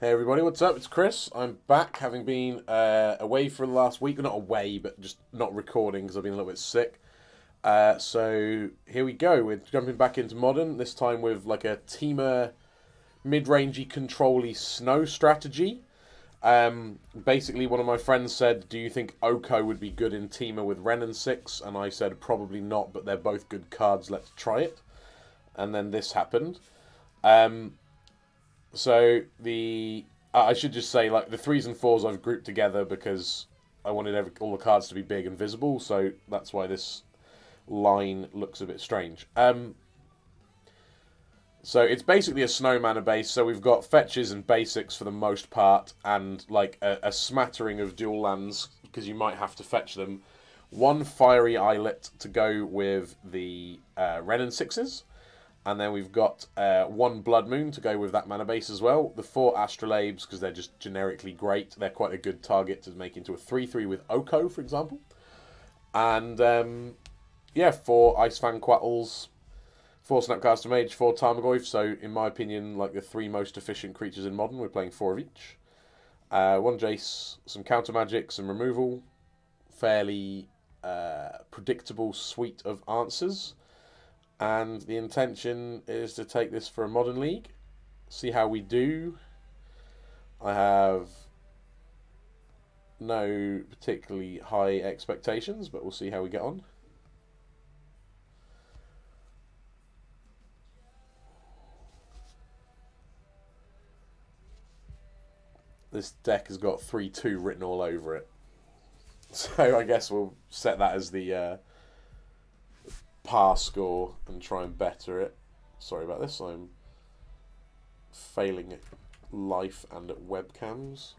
Hey everybody, what's up? It's Chris. I'm back, having been away for the last week. Not away, but just not recording because I've been a little bit sick. So here we go. We're jumping back into Modern, this time with like a Temur mid-rangey, control-y snow strategy. Basically, one of my friends said, do you think SnOko would be good in Temur with Ren and 6? And I said, probably not, but they're both good cards, let's try it. And then this happened. So I should just say, like, the 3s and 4s I've grouped together because I wanted all the cards to be big and visible, so that's why this line looks a bit strange. So it's basically a snow mana base, so we've got fetches and basics for the most part, and like a smattering of dual lands, because you might have to fetch them. One Fiery Islet to go with the Ren and 6s. And then we've got one Blood Moon to go with that mana base as well. The 4 Astrolabes, because they're just generically great. They're quite a good target to make into a 3/3 with SnOko, for example. And, yeah, 4 Icefang Quattles, 4 Snapcaster Mage, 4 Tarmogoyf. So, in my opinion, like the 3 most efficient creatures in Modern. We're playing 4 of each. 1 Jace, some counter magic, some removal. Fairly predictable suite of answers. And the intention is to take this for a Modern League, see how we do. I have no particularly high expectations, but we'll see how we get on. This deck has got 3-2 written all over it. So I guess we'll set that as the par score and try and better it. Sorry about this, I'm failing at life and at webcams.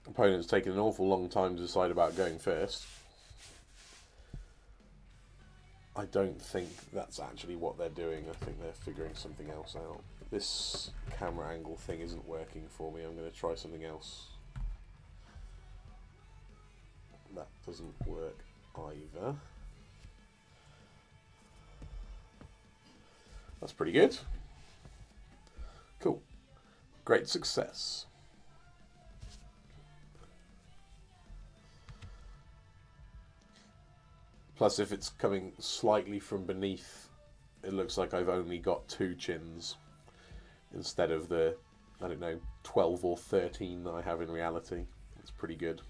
Opponent's taken an awful long time to decide about going first. I don't think that's actually what they're doing. I think they're figuring something else out. This camera angle thing isn't working for me. I'm going to try something else. That doesn't work either. That's pretty good. Cool. Great success. Plus, if it's coming slightly from beneath, it looks like I've only got 2 chins instead of the, I don't know, 12 or 13 that I have in reality. It's pretty good.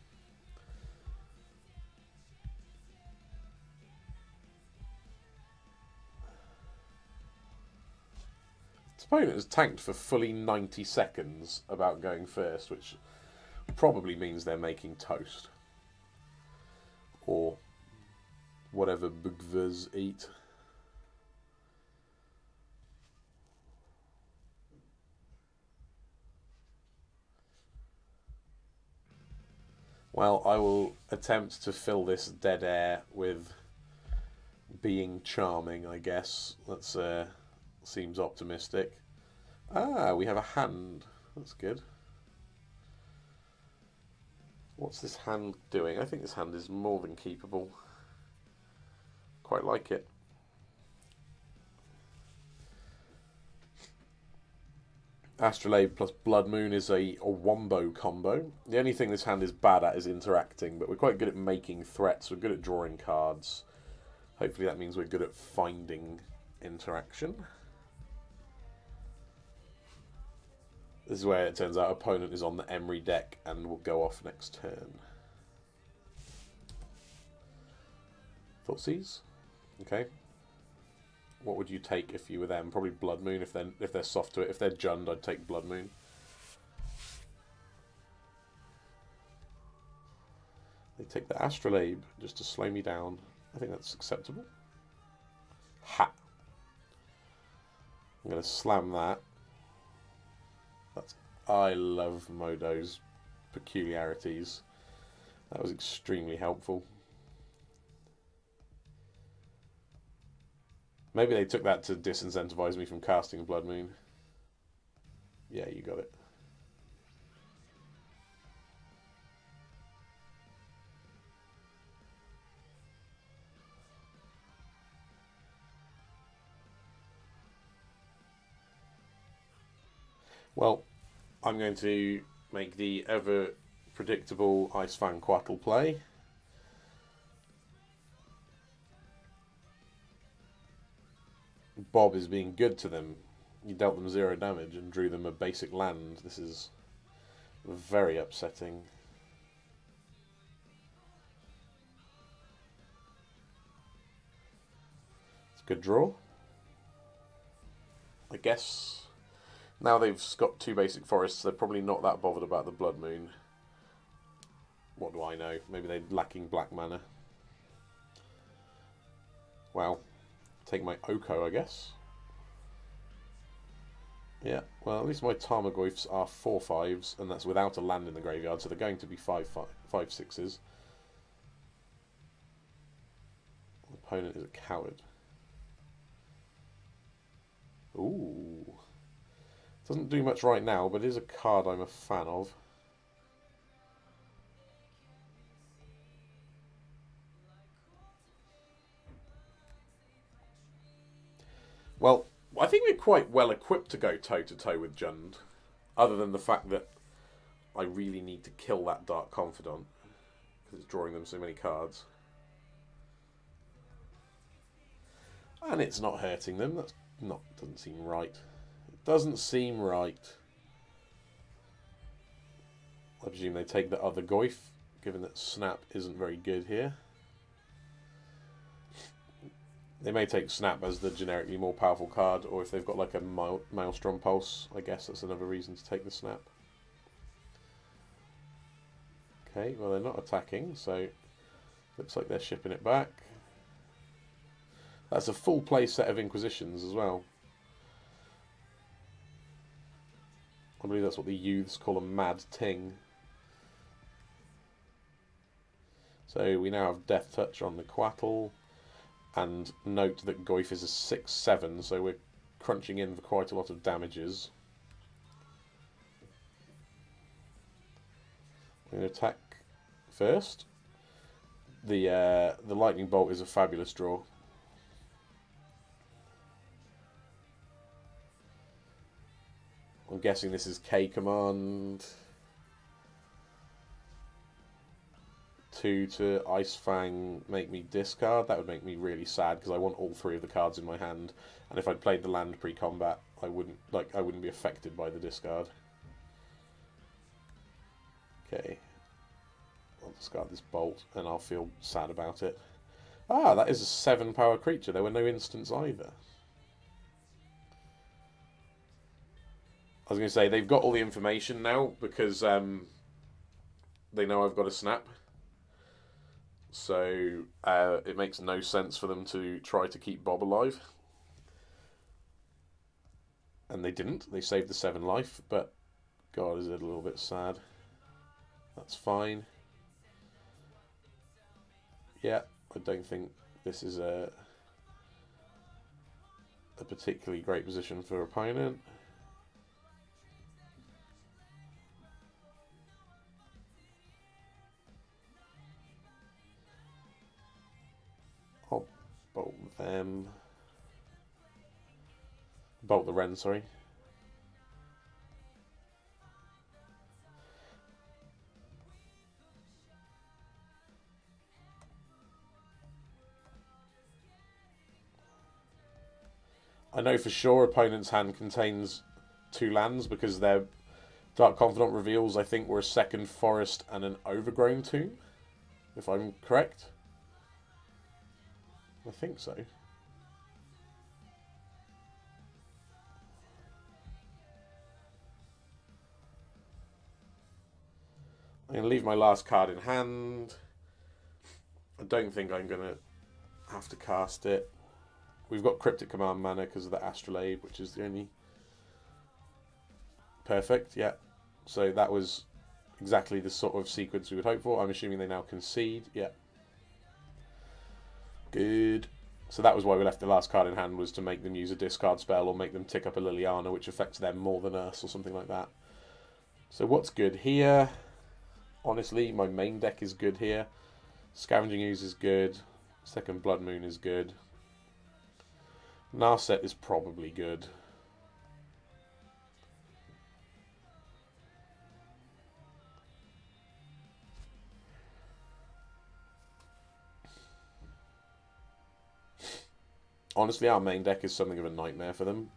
This opponent has tanked for fully 90 seconds about going first, which probably means they're making toast. Or whatever bugvers eat. Well, I will attempt to fill this dead air with being charming, I guess. That seems optimistic. Ah, we have a hand. That's good. What's this hand doing? I think this hand is more than keepable. Quite like it. Astrolabe plus Blood Moon is a wombo combo. The only thing this hand is bad at is interacting, but we're quite good at making threats. We're good at drawing cards. Hopefully that means we're good at finding interaction. This is where it turns out opponent is on the Emery deck and will go off next turn. Thoughtseize? Okay. What would you take if you were them? Probably Blood Moon if they're soft to it. If they're Jund, I'd take Blood Moon. They take the Astrolabe just to slow me down. I think that's acceptable. Ha! I'm going to slam that. I love Modo's peculiarities. That was extremely helpful. Maybe they took that to disincentivize me from casting a Blood Moon. Yeah, you got it. Well, I'm going to make the ever predictable Icefang Quattle play. Bob is being good to them. You dealt them 0 damage and drew them a basic land. This is very upsetting. It's a good draw. I guess now they've got 2 basic forests, they're probably not that bothered about the Blood Moon. What do I know? Maybe they're lacking black mana. Well, take my Oko, I guess. Yeah, well, at least my Tarmogoyfs are 4/5s, and that's without a land in the graveyard, so they're going to be 5/6s. The opponent is a coward. Ooh. Doesn't do much right now, but it is a card I'm a fan of. Well, I think we're quite well equipped to go toe-to-toe with Jund, other than the fact that I really need to kill that Dark Confidant, because it's drawing them so many cards. And it's not hurting them, that's not, doesn't seem right. It doesn't seem right. I presume they take the other Goyf, given that Snap isn't very good here. They may take Snap as the generically more powerful card, or if they've got like a Maelstrom Pulse, I guess that's another reason to take the Snap. Okay, well they're not attacking, so looks like they're shipping it back. That's a full play set of Inquisitions as well. I believe that's what the youths call a Mad Ting. So we now have Death Touch on the Quattle. And note that Goyf is a 6/7, so we're crunching in for quite a lot of damages. I'm going to attack first. The Lightning Bolt is a fabulous draw. I'm guessing this is K command. 2 to Icefang make me discard. That would make me really sad because I want all 3 of the cards in my hand, and if I'd played the land pre-combat, I wouldn't be affected by the discard. Okay, I'll discard this bolt and I'll feel sad about it. Ah, that is a 7-power creature. There were no instants either. I was going to say they've got all the information now because they know I've got a Snap. So it makes no sense for them to try to keep Bob alive. And they didn't. They saved the 7 life, but God, is it a little bit sad. That's fine. Yeah, I don't think this is a particularly great position for opponent. I'll bolt them. Bolt the Wren, sorry. I know for sure opponent's hand contains 2 lands because their Dark Confidant reveals, I think, were a 2nd forest and an overgrown tomb, if I'm correct. I think so. I'm going to leave my last card in hand. I don't think I'm going to have to cast it. We've got Cryptic Command mana because of the Astrolabe, which is the only... Perfect, yeah. So that was exactly the sort of sequence we would hope for. I'm assuming they now concede, yeah. Good. So that was why we left the last card in hand, was to make them use a discard spell or make them tick up a Liliana, which affects them more than us or something like that. So what's good here? Honestly, my main deck is good here. Scavenging Ooze is good. Second Blood Moon is good. Narset is probably good. Honestly, our main deck is something of a nightmare for them.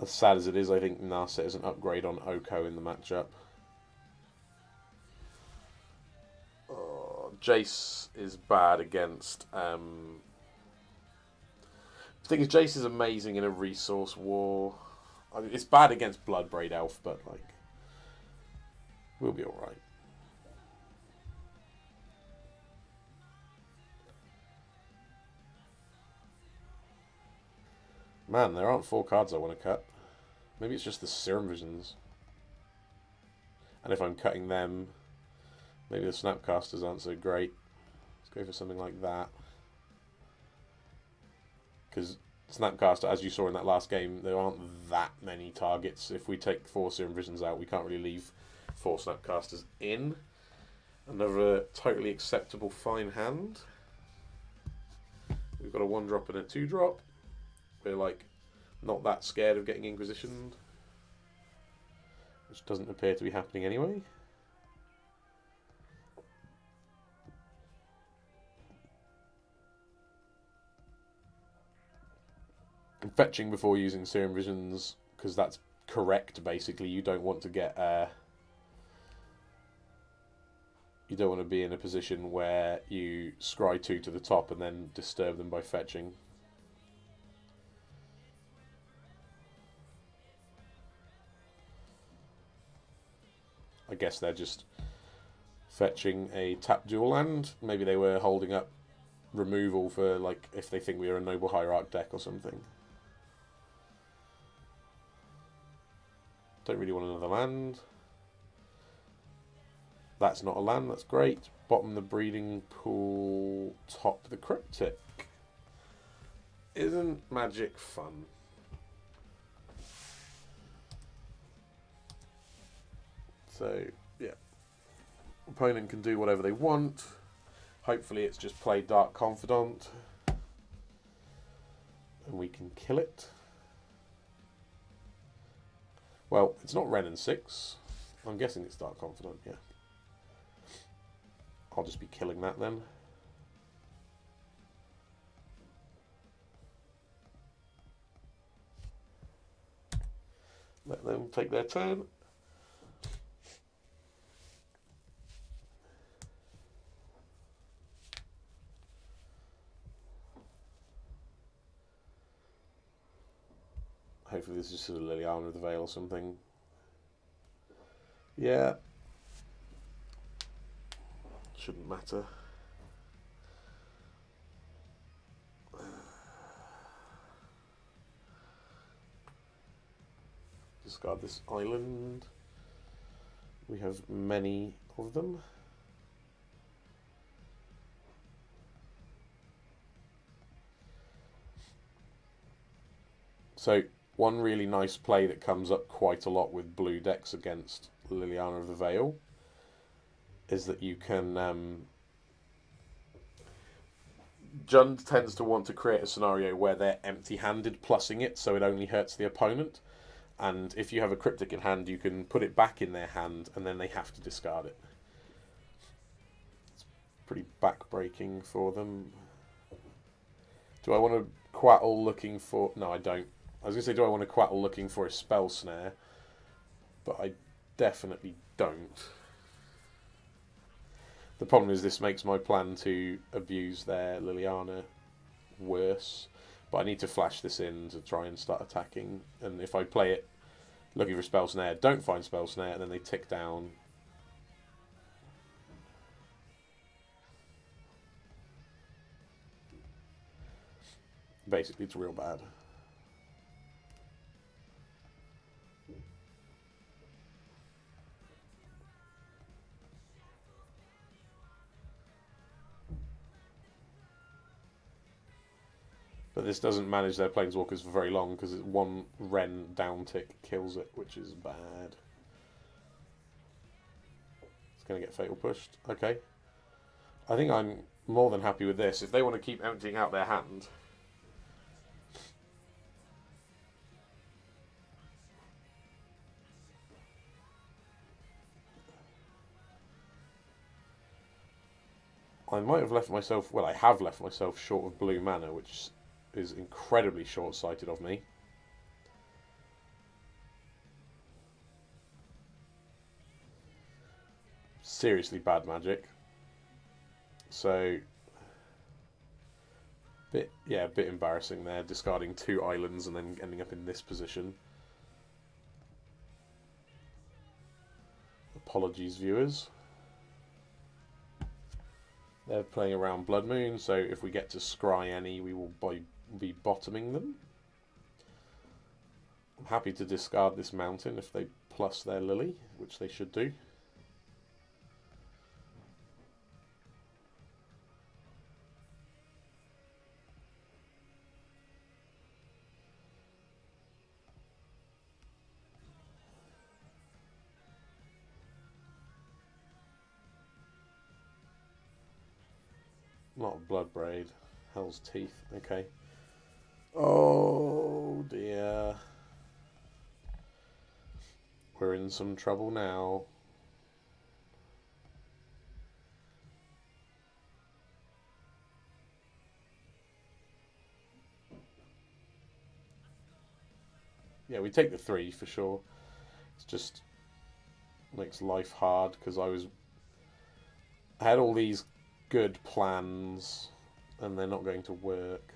As sad as it is, I think Narset is an upgrade on SnOko in the matchup. Oh, Jace is bad against... The thing is, Jace is amazing in a resource war. I mean, it's bad against Bloodbraid Elf, but like, we'll be alright. Man, there aren't 4 cards I want to cut. Maybe it's just the Serum Visions. And if I'm cutting them, maybe the Snapcasters aren't so great. Let's go for something like that. Because Snapcaster, as you saw in that last game, there aren't that many targets. If we take 4 Serum Visions out, we can't really leave 4 Snapcasters in. Another totally acceptable fine hand. We've got a 1-drop and a 2-drop. We're like not that scared of getting Inquisitioned, which doesn't appear to be happening anyway. I'm fetching before using Serum Visions because that's correct. Basically, you don't want to get you don't want to be in a position where you scry 2 to the top and then disturb them by fetching. I guess they're just fetching a tap dual land. Maybe they were holding up removal for, like, if they think we are a Noble Hierarch deck or something. Don't really want another land. That's not a land, that's great. Bottom the Breeding Pool, top the Cryptic. Isn't Magic fun? So, yeah. Opponent can do whatever they want. Hopefully it's just play Dark Confidant. And we can kill it. Well, it's not Wrenn and 6. I'm guessing it's Dark Confidant, yeah. I'll just be killing that then. Let them take their turn. Hopefully this is just a Liliana of the Veil or something. Yeah. Shouldn't matter. Discard this island. We have many of them. So, one really nice play that comes up quite a lot with blue decks against Liliana of the Veil is that you can... Jund tends to want to create a scenario where they're empty-handed plussing it, so it only hurts the opponent. And if you have a Cryptic in hand, you can put it back in their hand, and then they have to discard it. It's pretty back-breaking for them. Do I want to Quattle looking for... No, I don't. I was going to say, do I want to Quattle looking for a Spell Snare? But I definitely don't. The problem is this makes my plan to abuse their Liliana worse. But I need to flash this in to try and start attacking. And if I play it looking for Spell Snare, don't find Spell Snare, and then they tick down. Basically, it's real bad. But this doesn't manage their planeswalkers for very long because one Ren down tick kills it, which is bad. It's going to get fatal pushed. Okay. I think I'm more than happy with this. If they want to keep emptying out their hand... I might have left myself... Well, I have left myself short of blue mana, which is incredibly short-sighted of me. Seriously bad magic. So, a bit embarrassing there, discarding 2 islands and then ending up in this position. Apologies, viewers. They're playing around Blood Moon, so if we get to scry any, we will be bottoming them. I'm happy to discard this mountain if they plus their Lily, which they should do. Not a Blood Braid. Hell's Teeth. Okay. Oh dear. We're in some trouble now. Yeah, we take the 3 for sure. It's just makes life hard because I had all these good plans and they're not going to work.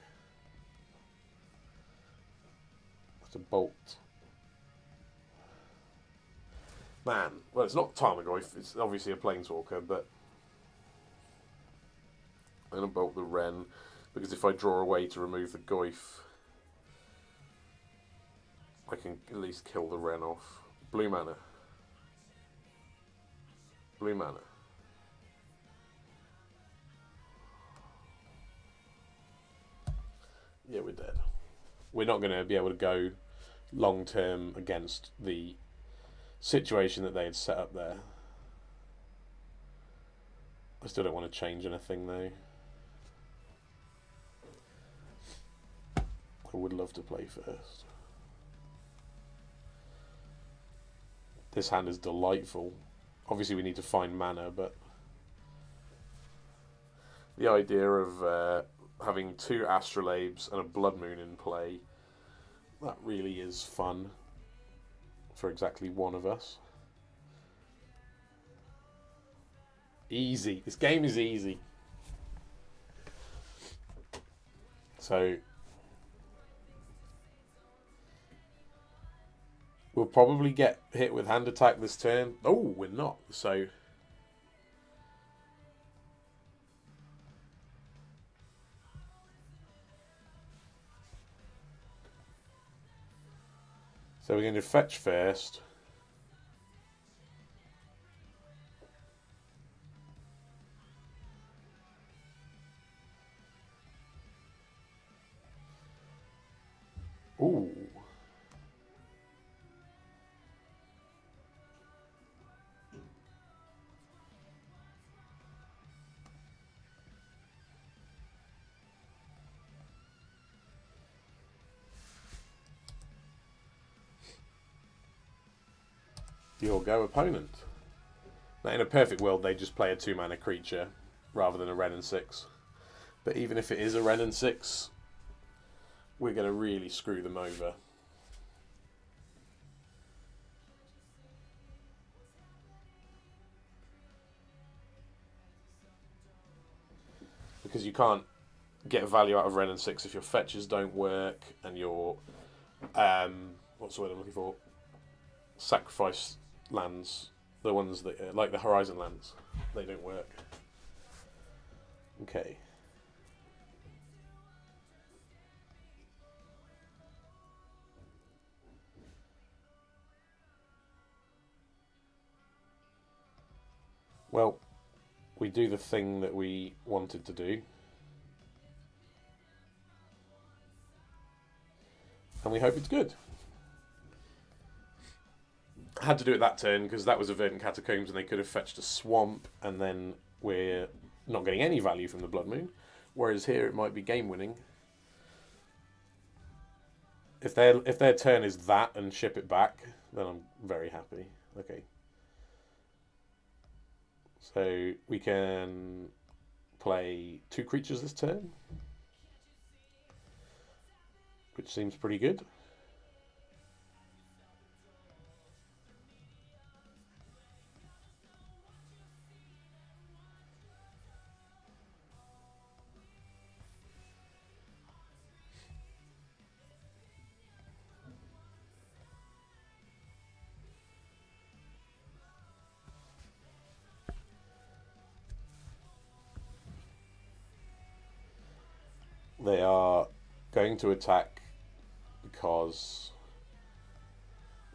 Have to bolt. Man, well, it's not Tarmogoyf, it's obviously a planeswalker, but I'm going to bolt the Wren because if I draw away to remove the Goyf, I can at least kill the Wren off. Blue mana. Blue mana. Yeah, we're dead. We're not going to be able to go long term against the situation that they had set up there. I still don't want to change anything though. I would love to play first. This hand is delightful. Obviously we need to find mana, but the idea of having 2 Astrolabes and a Blood Moon in play, that really is fun for exactly one of us. Easy. This game is easy. So we'll probably get hit with hand attack this turn. Oh, we're not. So we're going to fetch first. Ooh. Your go, opponent. Now, in a perfect world, they just play a 2-mana creature rather than a Ren and 6. But even if it is a Ren and 6, we're going to really screw them over. Because you can't get value out of Ren and 6 if your fetches don't work and your what's the word I'm looking for? Sacrifice lands, the ones that like the Horizon lands, they don't work. Okay. Well, we do the thing that we wanted to do. And we hope it's good. I had to do it that turn because that was a Verdant Catacombs and they could have fetched a swamp, and then we're not getting any value from the Blood Moon. Whereas here it might be game winning. If their turn is that and ship it back, then I'm very happy. Okay. So we can play 2 creatures this turn, which seems pretty good. They are going to attack because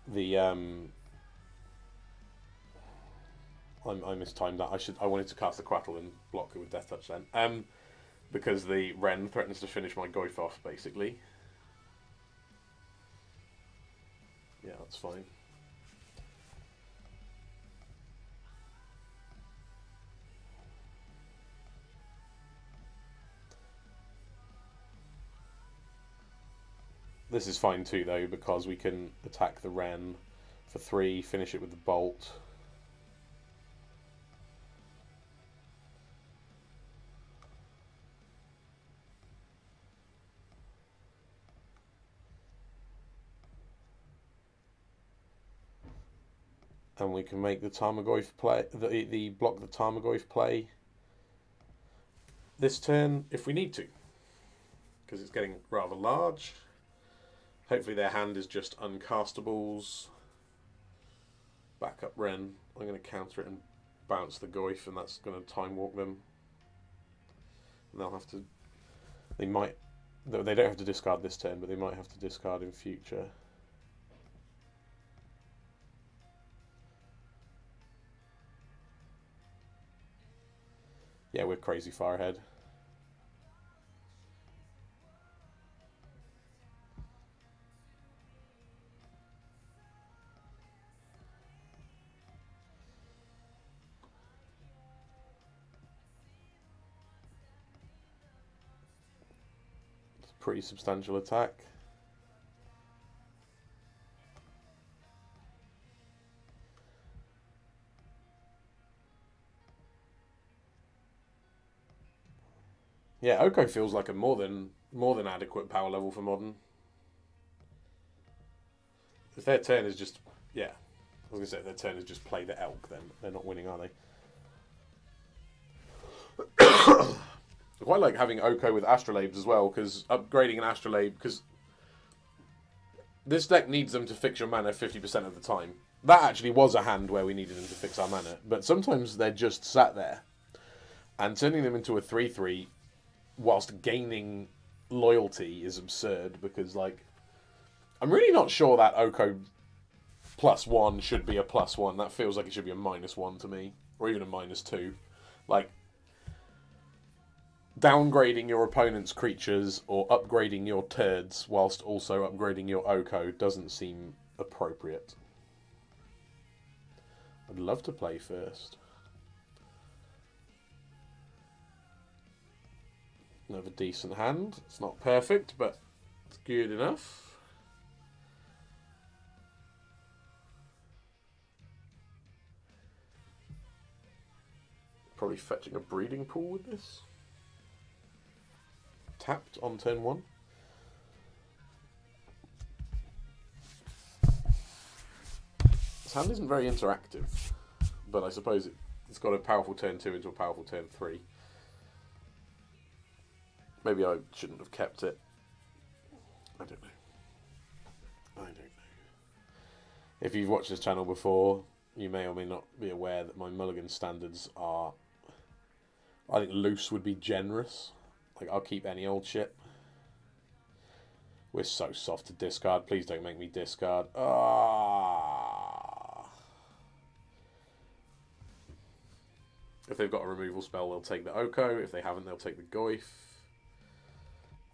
the I mistimed that. I wanted to cast the Quattle and block it with Death Touch then. Because the Wren threatens to finish my Goyf off, basically. Yeah, that's fine. This is fine too, though, because we can attack the Wren for 3, finish it with the Bolt. And we can make the Tarmogoyf play, the block the Tarmogoyf play this turn if we need to, because it's getting rather large. Hopefully their hand is just uncastables. Backup Wren. I'm going to counter it and bounce the Goyf, and that's going to time walk them. And they'll have to. They might. They don't have to discard this turn, but they might have to discard in future. Yeah, we're crazy far ahead. It's a pretty substantial attack. Yeah, Oko feels like a more than adequate power level for Modern. If their turn is just, yeah, I was gonna say if their turn is just play the Elk, then they're not winning, are they? I quite like having Oko with Astrolabes as well, because upgrading an Astrolabe, because this deck needs them to fix your mana 50% of the time. That actually was a hand where we needed them to fix our mana, but sometimes they're just sat there, and turning them into a 3/3 whilst gaining loyalty is absurd, because, like, I'm really not sure that Oko +1 should be a +1. That feels like it should be a -1 to me, or even a -2. Like, downgrading your opponent's creatures or upgrading your turds whilst also upgrading your Oko doesn't seem appropriate. I'd love to play first. Another decent hand. It's not perfect, but it's good enough. Probably fetching a breeding pool with this. Tapped on turn 1. This hand isn't very interactive, but I suppose it's got a powerful turn 2 into a powerful turn 3. Maybe I shouldn't have kept it. I don't know. If you've watched this channel before, you may or may not be aware that my mulligan standards are... I think loose would be generous. Like, I'll keep any old shit. We're so soft to discard. Please don't make me discard. Ah. If they've got a removal spell, they'll take the Oko. If they haven't, they'll take the Goyf.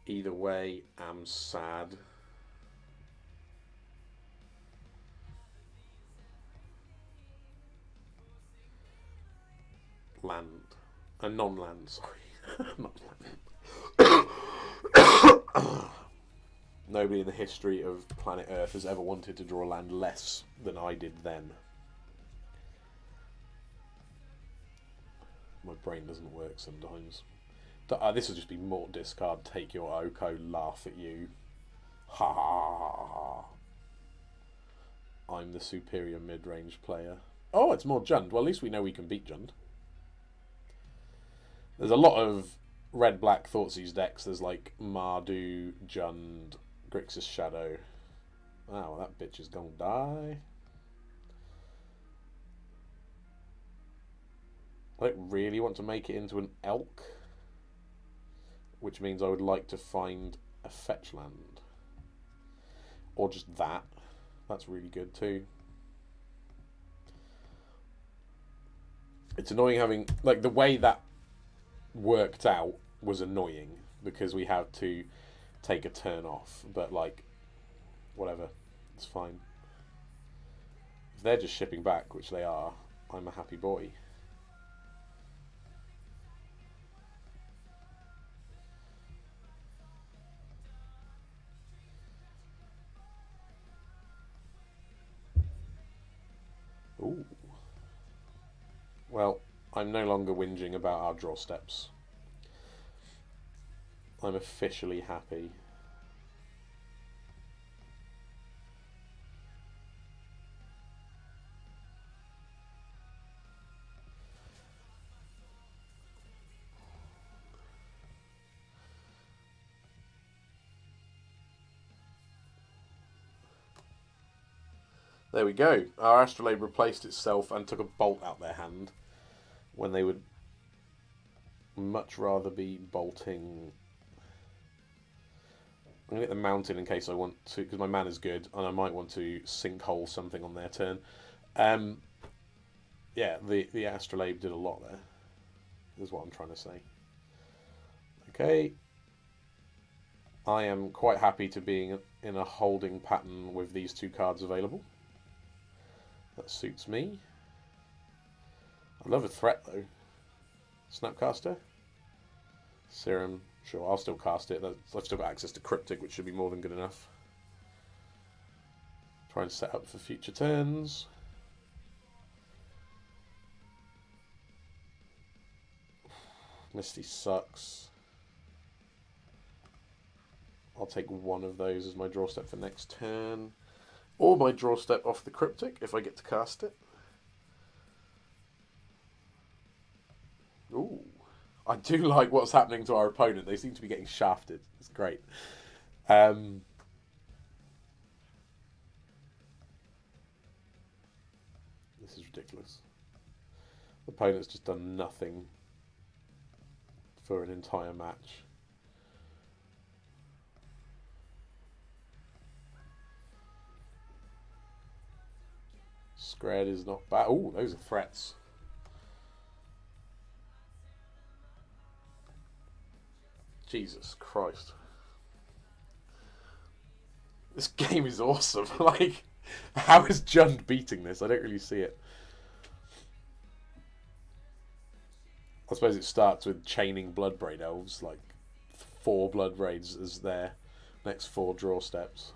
Either way, I'm sad. land. A non-land, sorry. Not land. Nobody in the history of planet Earth has ever wanted to draw land less than I did then. My brain doesn't work sometimes. This will just be more discard, take your Oko, laugh at you. Ha ha ha ha. I'm the superior mid-range player. Oh, it's more Jund. Well, at least we know we can beat Jund. There's a lot of red-black Thoughtseize decks. There's like Mardu, Jund, Grixis Shadow. Wow, that bitch is gonna die. I don't really want to make it into an elk, which means I would like to find a fetch land. Or just that. That's really good too. It's annoying having, like, the way that worked out was annoying because we had to take a turn off, but like, whatever, it's fine. If they're just shipping back, which they are, I'm a happy boy. Ooh. Well, I'm no longer whinging about our draw steps. I'm officially happy. There we go. Our Astrolabe replaced itself and took a bolt out their hand when they would much rather be bolting. I'm going to get the mountain in case I want to, because my mana's good, and I might want to sinkhole something on their turn. Yeah, the Astrolabe did a lot there, is what I'm trying to say. Okay. I am quite happy to be in a holding pattern with these two cards available. That suits me. I love a threat though. Snapcaster? Serum. Sure, I'll still cast it. I've still got access to Cryptic, which should be more than good enough. Try and set up for future turns. Misty sucks. I'll take one of those as my draw step for next turn. Or my draw step off the Cryptic if I get to cast it. Ooh. I do like what's happening to our opponent. They seem to be getting shafted. It's great. This is ridiculous. The opponent's just done nothing for an entire match. Scred is not bad. Oh, those are threats. Jesus Christ. This game is awesome. Like, how is Jund beating this? I don't really see it. I suppose it starts with chaining Bloodbraid Elves, like 4 Bloodbraids as their next 4 draw steps.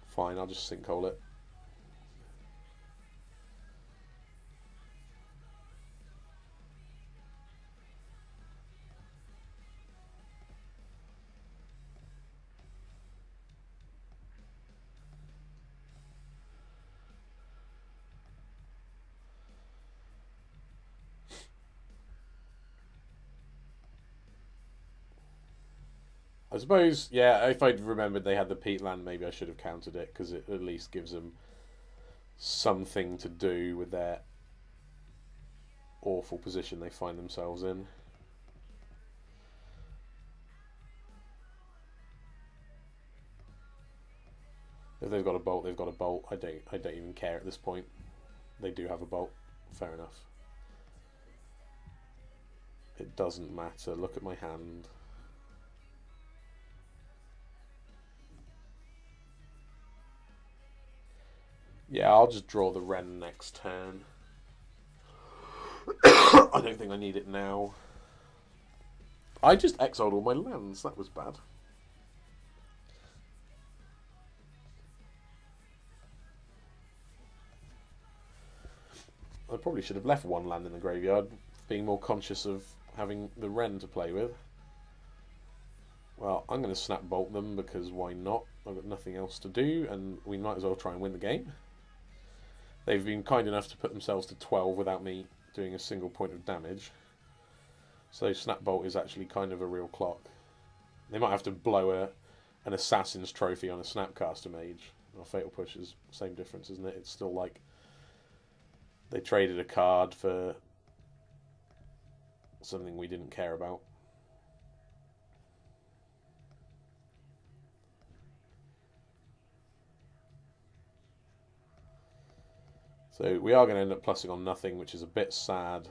Fine, I'll just sinkhole it. I suppose, yeah, if I'd remembered they had the peatland, maybe I should have countered it, because it at least gives them something to do with their awful position they find themselves in. If they've got a bolt, they've got a bolt. I don't even care at this point. They do have a bolt. Fair enough. It doesn't matter. Look at my hand. Yeah, I'll just draw the Wren next turn. I don't think I need it now. I just exiled all my lands. That was bad. I probably should have left one land in the graveyard, being more conscious of having the Wren to play with. Well, I'm going to snap bolt them because why not? I've got nothing else to do, and we might as well try and win the game. They've been kind enough to put themselves to 12 without me doing a single point of damage. So snap bolt is actually kind of a real clock. They might have to blow an assassin's trophy on a snapcaster mage. Or fatal push is the same difference, isn't it? It's still like they traded a card for something we didn't care about. So we are going to end up plussing on nothing, which is a bit sad.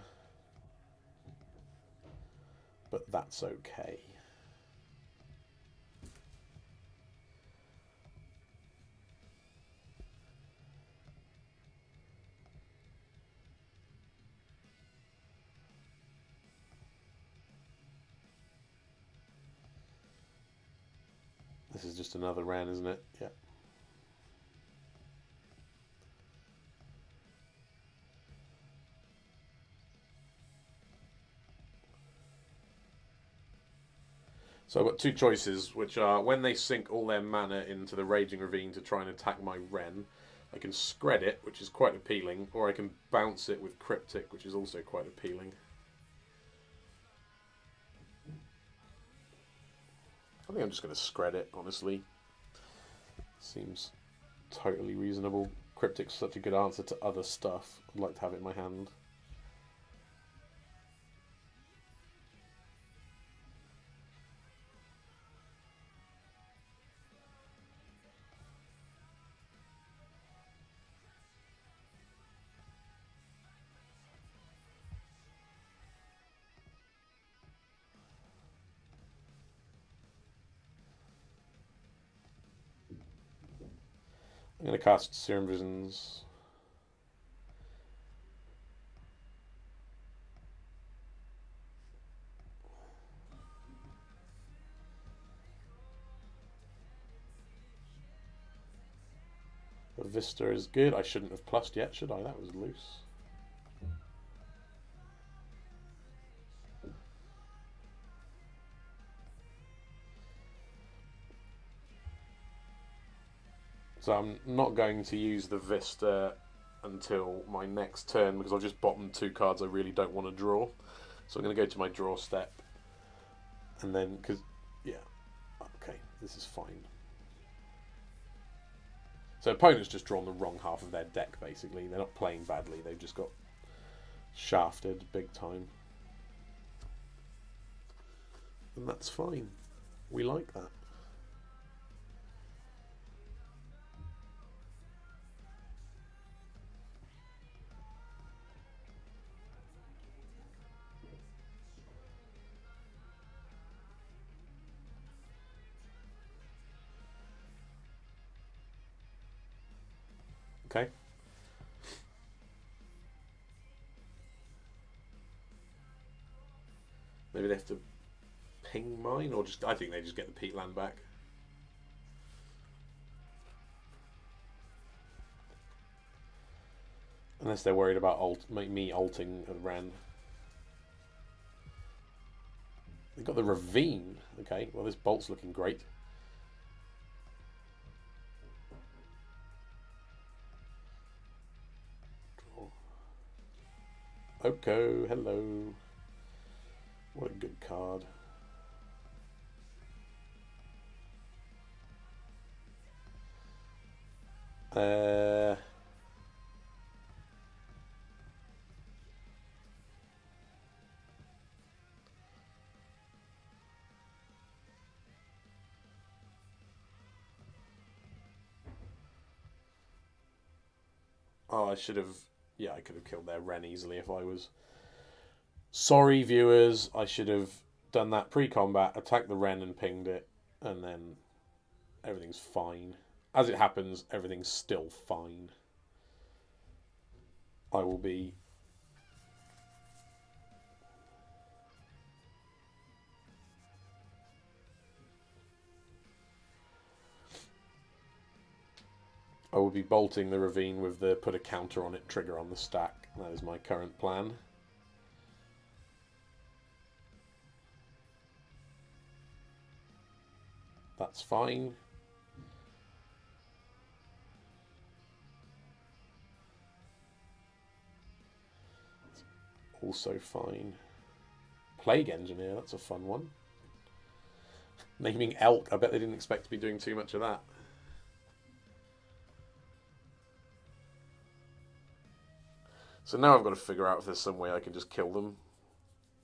But that's okay. This is just another Wren, isn't it? Yeah. So I've got two choices, which are when they sink all their mana into the Raging Ravine to try and attack my Wren, I can Scred it, which is quite appealing, or I can bounce it with Cryptic, which is also quite appealing. I think I'm just going to Scred it, honestly. Seems totally reasonable. Cryptic's such a good answer to other stuff. I'd like to have it in my hand. I'm going to cast Serum Visions. The Vista is good. I shouldn't have plussed yet, should I? That was loose. So I'm not going to use the Vista until my next turn because I've just bottomed two cards I really don't want to draw. So I'm going to go to my draw step. And then, because, yeah, okay, this is fine. So opponent's just drawn the wrong half of their deck, basically. They're not playing badly, they've just got shafted big time. And that's fine. We like that. Okay. Maybe they have to ping mine, or just I think they just get the peat land back. Unless they're worried about me ulting a Wren. They've got the Ravine. Okay, well this bolt's looking great. Oko, hello. What a good card. Oh, I should have... Yeah, I could have killed their Wren easily if I was... Sorry, viewers. I should have done that pre-combat, attacked the Wren and pinged it, and then everything's fine. As it happens, everything's still fine. I will be bolting the Ravine with the put a counter on it trigger on the stack. That is my current plan. That's fine. Also fine. Plague Engineer, that's a fun one. Naming Elk, I bet they didn't expect to be doing too much of that. So now I've got to figure out if there's some way I can just kill them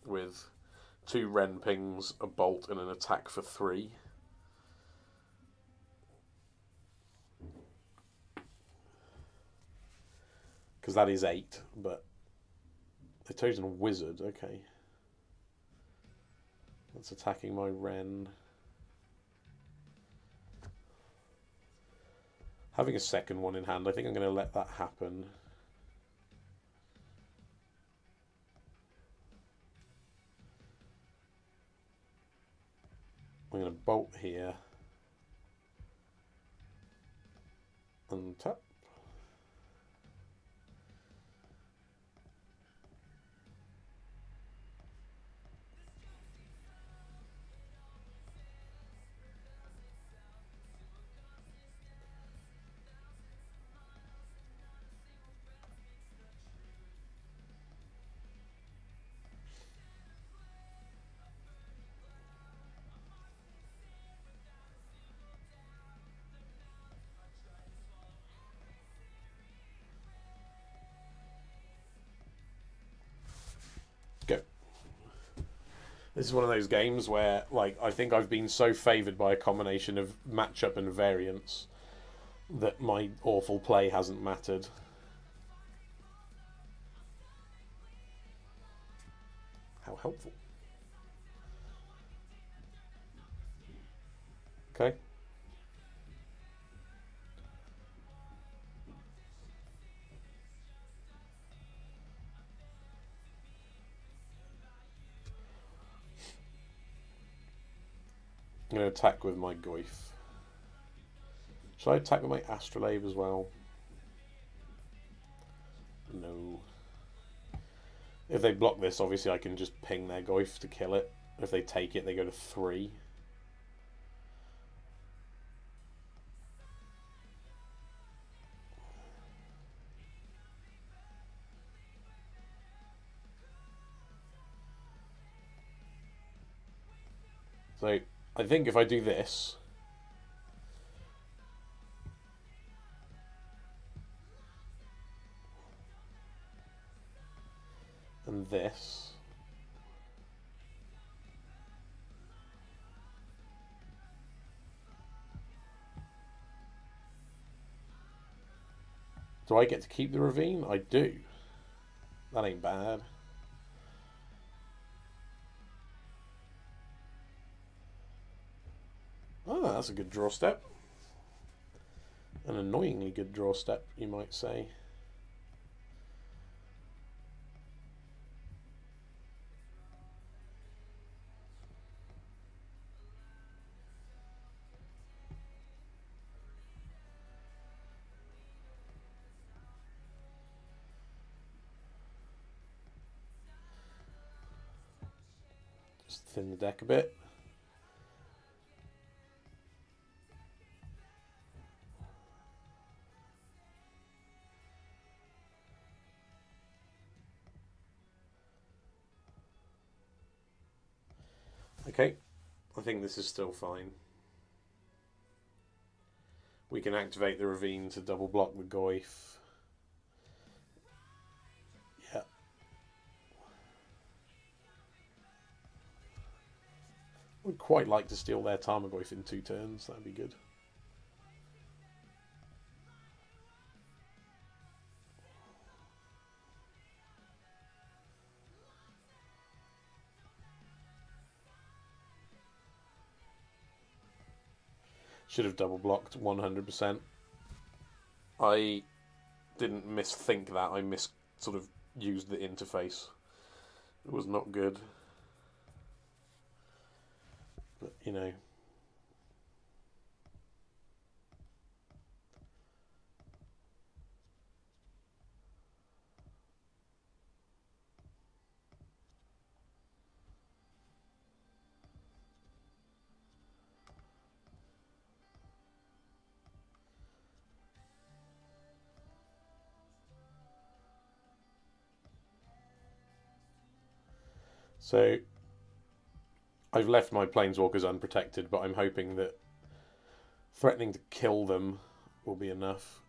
with 2 Ren pings, a bolt, and an attack for 3. Because that is 8, but they've chosen a wizard, okay. That's attacking my Ren. Having a second one in hand, I think I'm going to let that happen. I'm going to bolt here. And tap. Go. This is one of those games where, like, I think I've been so favoured by a combination of matchup and variance that my awful play hasn't mattered. How helpful. Okay. I'm going to attack with my Goyf. Should I attack with my Astrolabe as well? No. If they block this, obviously I can just ping their Goyf to kill it. If they take it, they go to 3. So I think if I do this, and this, do I get to keep the Ravine? I do. That ain't bad. Oh, that's a good draw step. An annoyingly good draw step, you might say. Just thin the deck a bit. Okay, I think this is still fine. We can activate the Ravine to double block the Goyf. Yeah. Would quite like to steal their Tarmogoyf in 2 turns, that'd be good. Should have double blocked 100%. I didn't misthink that, I sort of used the interface. It was not good. But, you know. So, I've left my planeswalkers unprotected, but I'm hoping that threatening to kill them will be enough.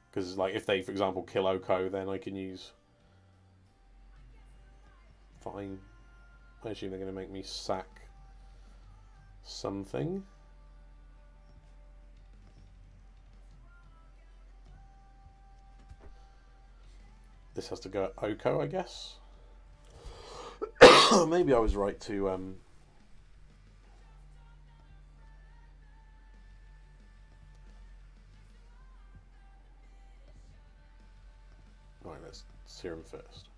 Because, like, if they, for example, kill Oko, then I can use... Fine. I assume they're going to make me sack something. This has to go at Oko, I guess. Maybe I was right to... Right, let's sear him first.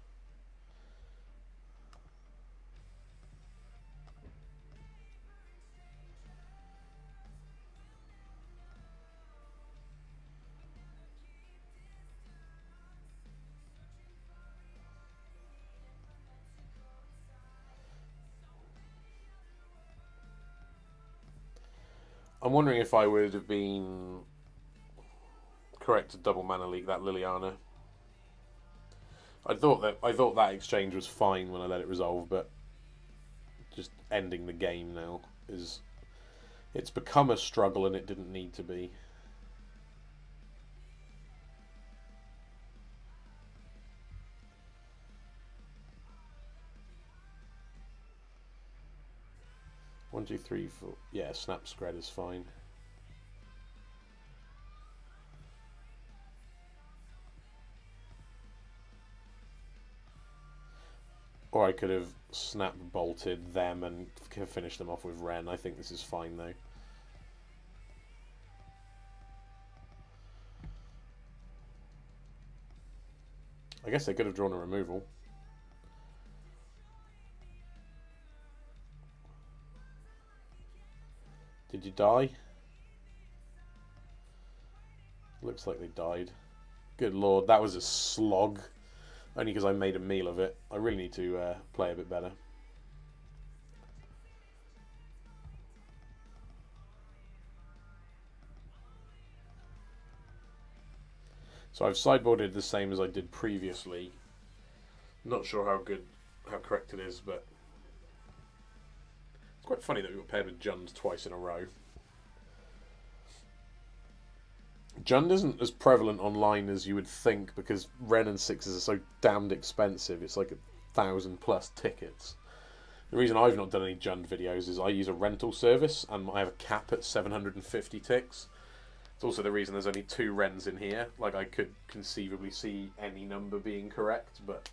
I'm wondering if I would have been correct to double mana leak that Liliana. I thought that exchange was fine when I let it resolve, but just ending the game now is... It's become a struggle and it didn't need to be. One, two, three, four. Yeah, snap spread is fine. Or I could have snap bolted them and finished them off with Ren. I think this is fine though. I guess they could have drawn a removal. Did you die? Looks like they died. Good lord, that was a slog. Only because I made a meal of it. I really need to play a bit better. So I've sideboarded the same as I did previously. Not sure how correct it is, but it's quite funny that we got paired with Jund twice in a row. Jund isn't as prevalent online as you would think because Ren and 6s are so damned expensive. It's like 1,000+ tickets. The reason I've not done any Jund videos is I use a rental service and I have a cap at 750 ticks. It's also the reason there's only 2 Rens in here. Like, I could conceivably see any number being correct, but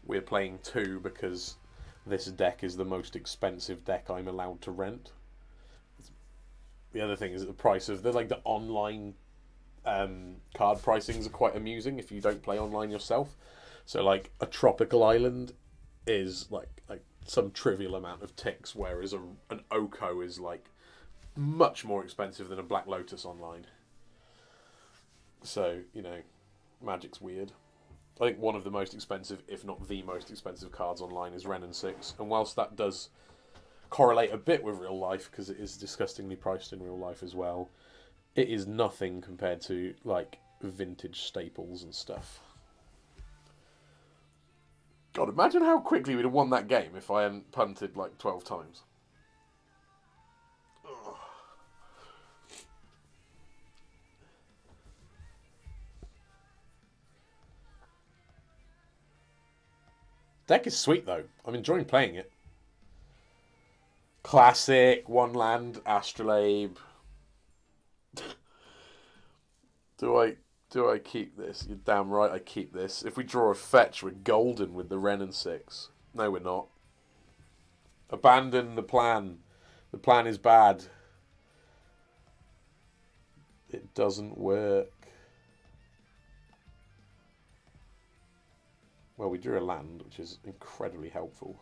we're playing 2 because this deck is the most expensive deck I'm allowed to rent. The other thing is that the price of the online card pricings are quite amusing if you don't play online yourself. So like a tropical island is like some trivial amount of ticks, whereas an Oko is like much more expensive than a Black Lotus online. So, you know, Magic's weird. I think one of the most expensive, if not the most expensive cards online is Ren and 6. And whilst that does correlate a bit with real life, because it is disgustingly priced in real life as well, it is nothing compared to, like, vintage staples and stuff. God, imagine how quickly we'd have won that game if I hadn't punted, like, 12 times. Ugh. Deck is sweet, though. I'm enjoying playing it. Classic, 1 land, Astrolabe. Do I keep this? You're damn right I keep this. If we draw a fetch, we're golden with the Ren and 6. No, we're not. Abandon the plan. The plan is bad. It doesn't work. Well, we drew a land, which is incredibly helpful.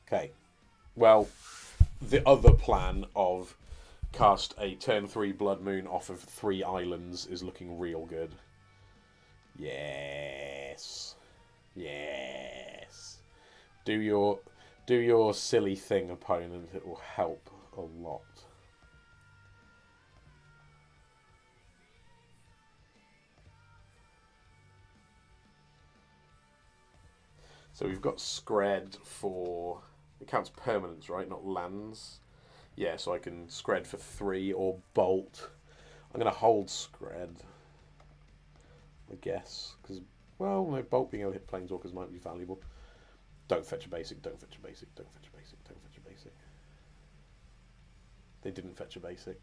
Okay. Well, the other plan of cast a turn 3 Blood Moon off of 3 islands is looking real good. Yes. Yes. Do your silly thing, opponent. It will help a lot. So we've got Scred for... It counts permanents, right? Not lands. Yeah, so I can Scred for 3 or Bolt. I'm going to hold Scred, I guess. Because, well, no, Bolt being able to hit planeswalkers might be valuable. Don't fetch a basic, don't fetch a basic, don't fetch a basic, don't fetch a basic. They didn't fetch a basic.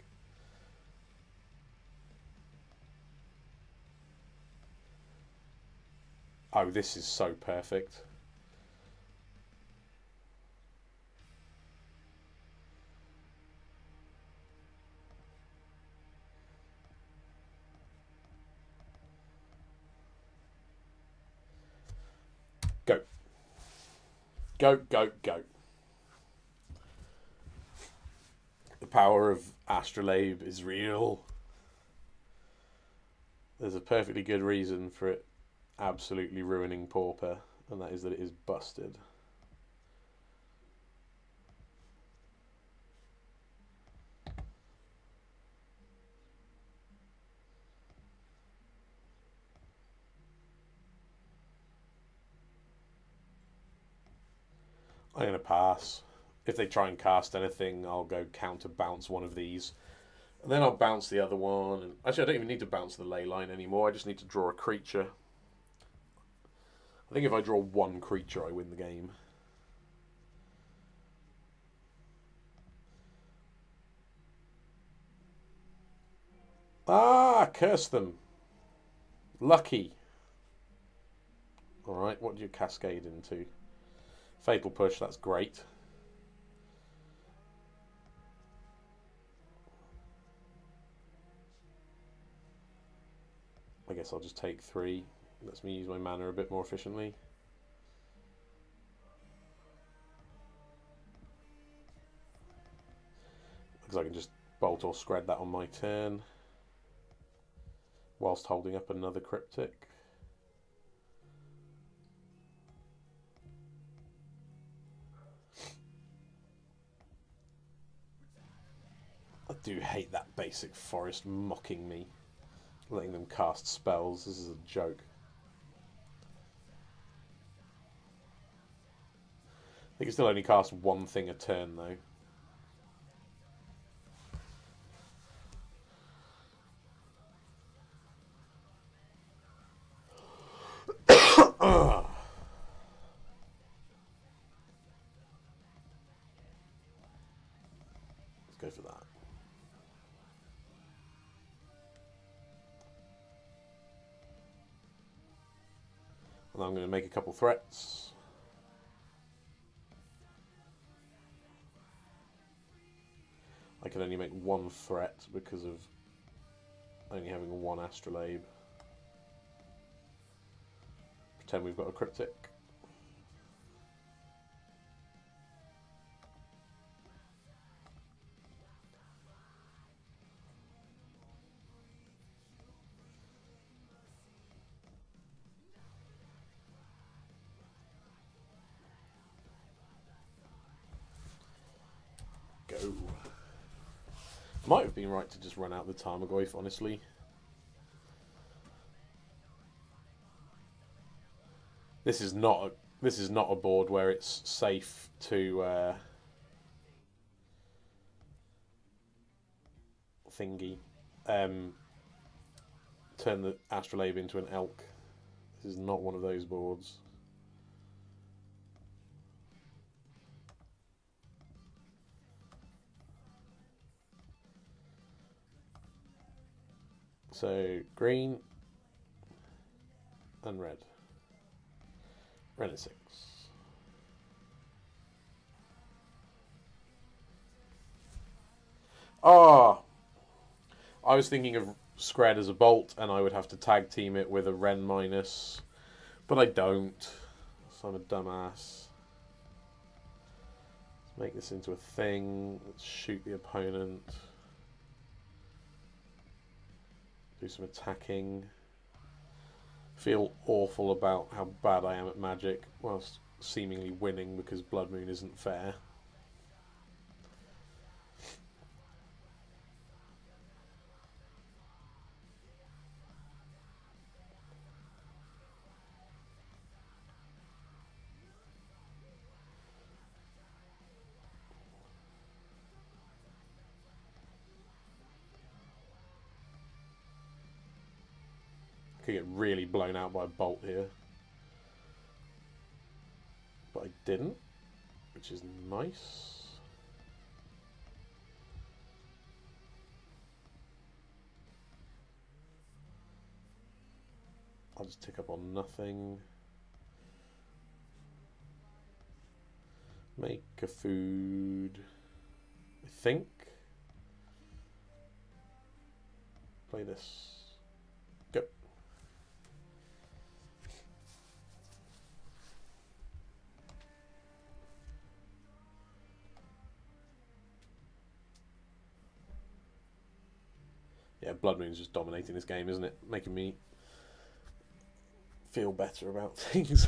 Oh, this is so perfect. Go. Go, go, go. The power of Astrolabe is real. There's a perfectly good reason for it absolutely ruining Pauper, and that is that it is busted. I'm going to pass. If they try and cast anything, I'll go counter bounce one of these. And then I'll bounce the other one. And actually, I don't even need to bounce the ley line anymore. I just need to draw a creature. I think if I draw one creature, I win the game. Ah, curse them. Lucky. Alright, what do you cascade into? Fatal Push, that's great. I guess I'll just take 3. Lets me use my mana a bit more efficiently. Because I can just Bolt or Scred that on my turn, whilst holding up another Cryptic. I do hate that basic forest mocking me, letting them cast spells. This is a joke. They can still only cast one thing a turn, though. Let's go for that. And I'm going to make a couple threats. I can only make one threat because of only having one Astrolabe. Pretend we've got a Cryptic. Go. Might have been right to just run out the Tarmogoyf, honestly. This is not a board where it's safe to turn the Astrolabe into an elk. This is not one of those boards. So green and red. Red is 6. Oh, I was thinking of Scred as a bolt, and I would have to tag team it with a Ren minus, but I don't. So I'm a dumbass. Let's make this into a thing. Let's shoot the opponent. Do some attacking. Feel awful about how bad I am at Magic, whilst seemingly winning because Blood Moon isn't fair. Could get really blown out by a bolt here. But I didn't, which is nice. I'll just tick up on nothing. Make a food, I think. Play this. Go. Yeah, Blood Moon's just dominating this game, isn't it? Making me feel better about things.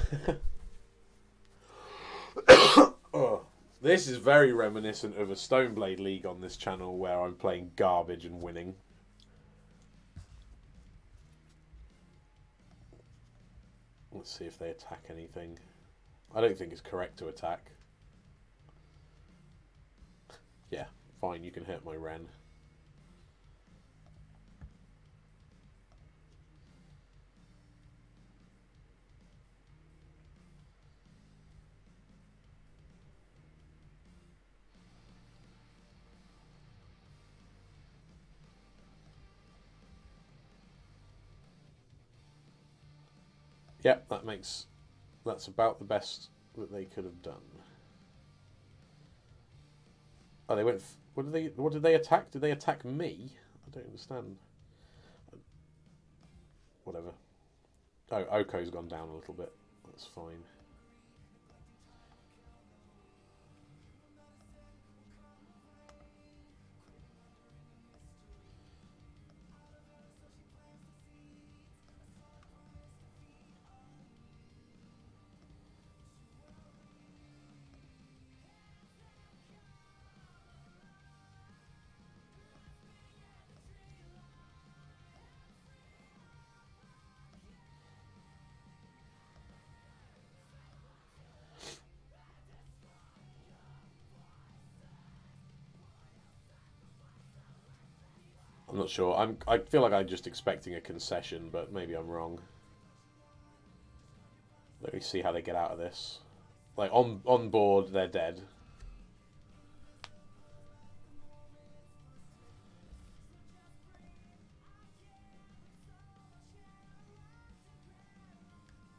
Oh, this is very reminiscent of a Stoneblade League on this channel where I'm playing garbage and winning. Let's see if they attack anything. I don't think it's correct to attack. Yeah, fine, you can hit my Ren. Yep, that's about the best that they could have done. Oh, they went. What did they attack? Did they attack me? I don't understand. Whatever. Oh, Oko's gone down a little bit. That's fine. I'm not sure. I feel like I'm just expecting a concession, but maybe I'm wrong. Let me see how they get out of this. Like on board, they're dead.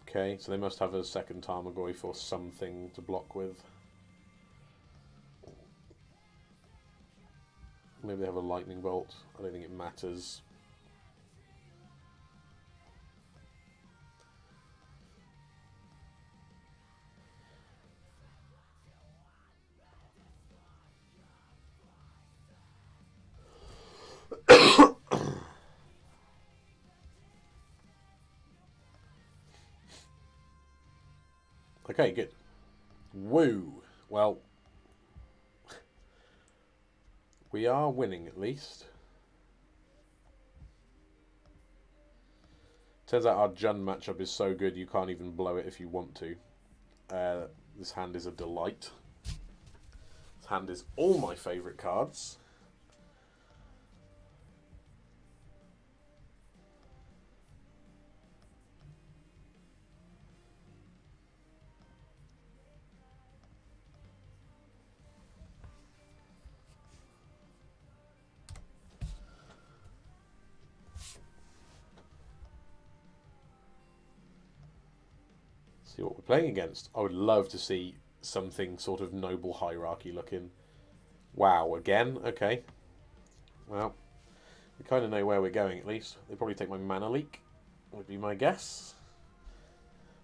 Okay, so they must have a second Tarmogoyf or something to block with. Maybe they have a lightning bolt. I don't think it matters. Okay, good. Woo! Well, we are winning at least. Turns out our Jund matchup is so good you can't even blow it if you want to. This hand is a delight. This hand is all my favourite cards. See what we're playing against. I would love to see something sort of noble hierarchy looking. Wow, again? Okay. Well, we kind of know where we're going at least. They probably take my mana leak, would be my guess.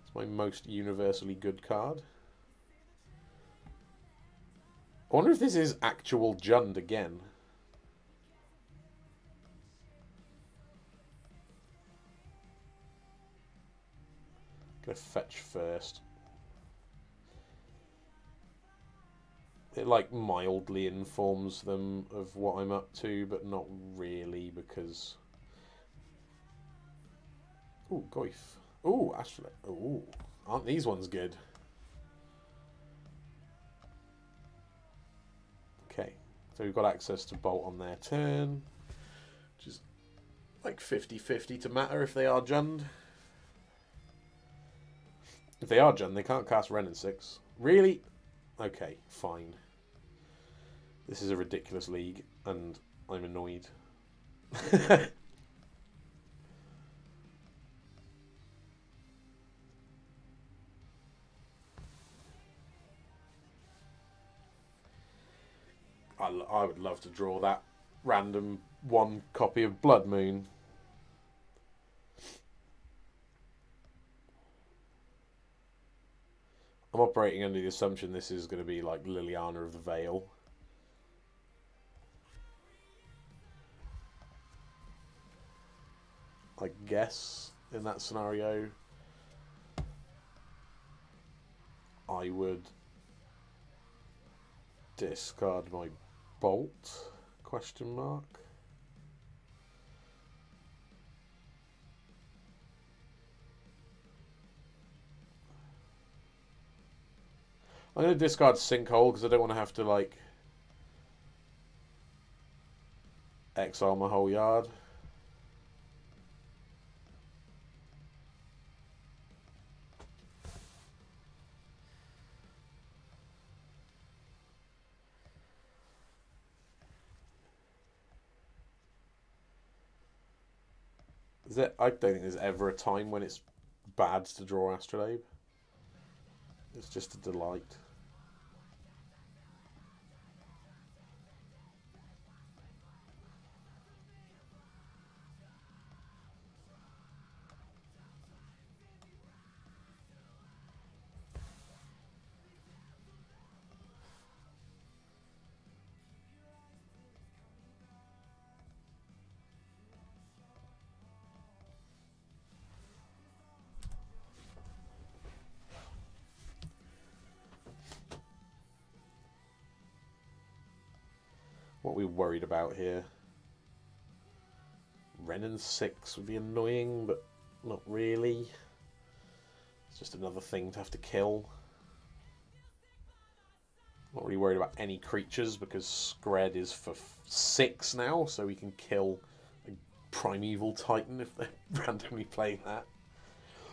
It's my most universally good card. I wonder if this is actual Jund again. Gonna fetch first. It like mildly informs them of what I'm up to, but not really because. Ooh, Goif. Ooh, actually. Ooh, aren't these ones good? Okay, so we've got access to Bolt on their turn, which is like 50-50 to matter if they are Jund. If they are Jund, they can't cast Ren in 6. Really? Okay, fine. This is a ridiculous league, and I'm annoyed. I would love to draw that random one copy of Blood Moon. I'm operating under the assumption this is going to be like Liliana of the Veil. I guess in that scenario I would discard my Bolt, question mark. I'm going to discard Sinkhole because I don't want to have to like exile my whole yard. I don't think there's ever a time when it's bad to draw Astrolabe. It's just a delight. What are we worried about here? Ren and 6 would be annoying, but not really. It's just another thing to have to kill. Not really worried about any creatures because Skred is for 6 now, so we can kill a Primeval Titan if they're randomly playing that.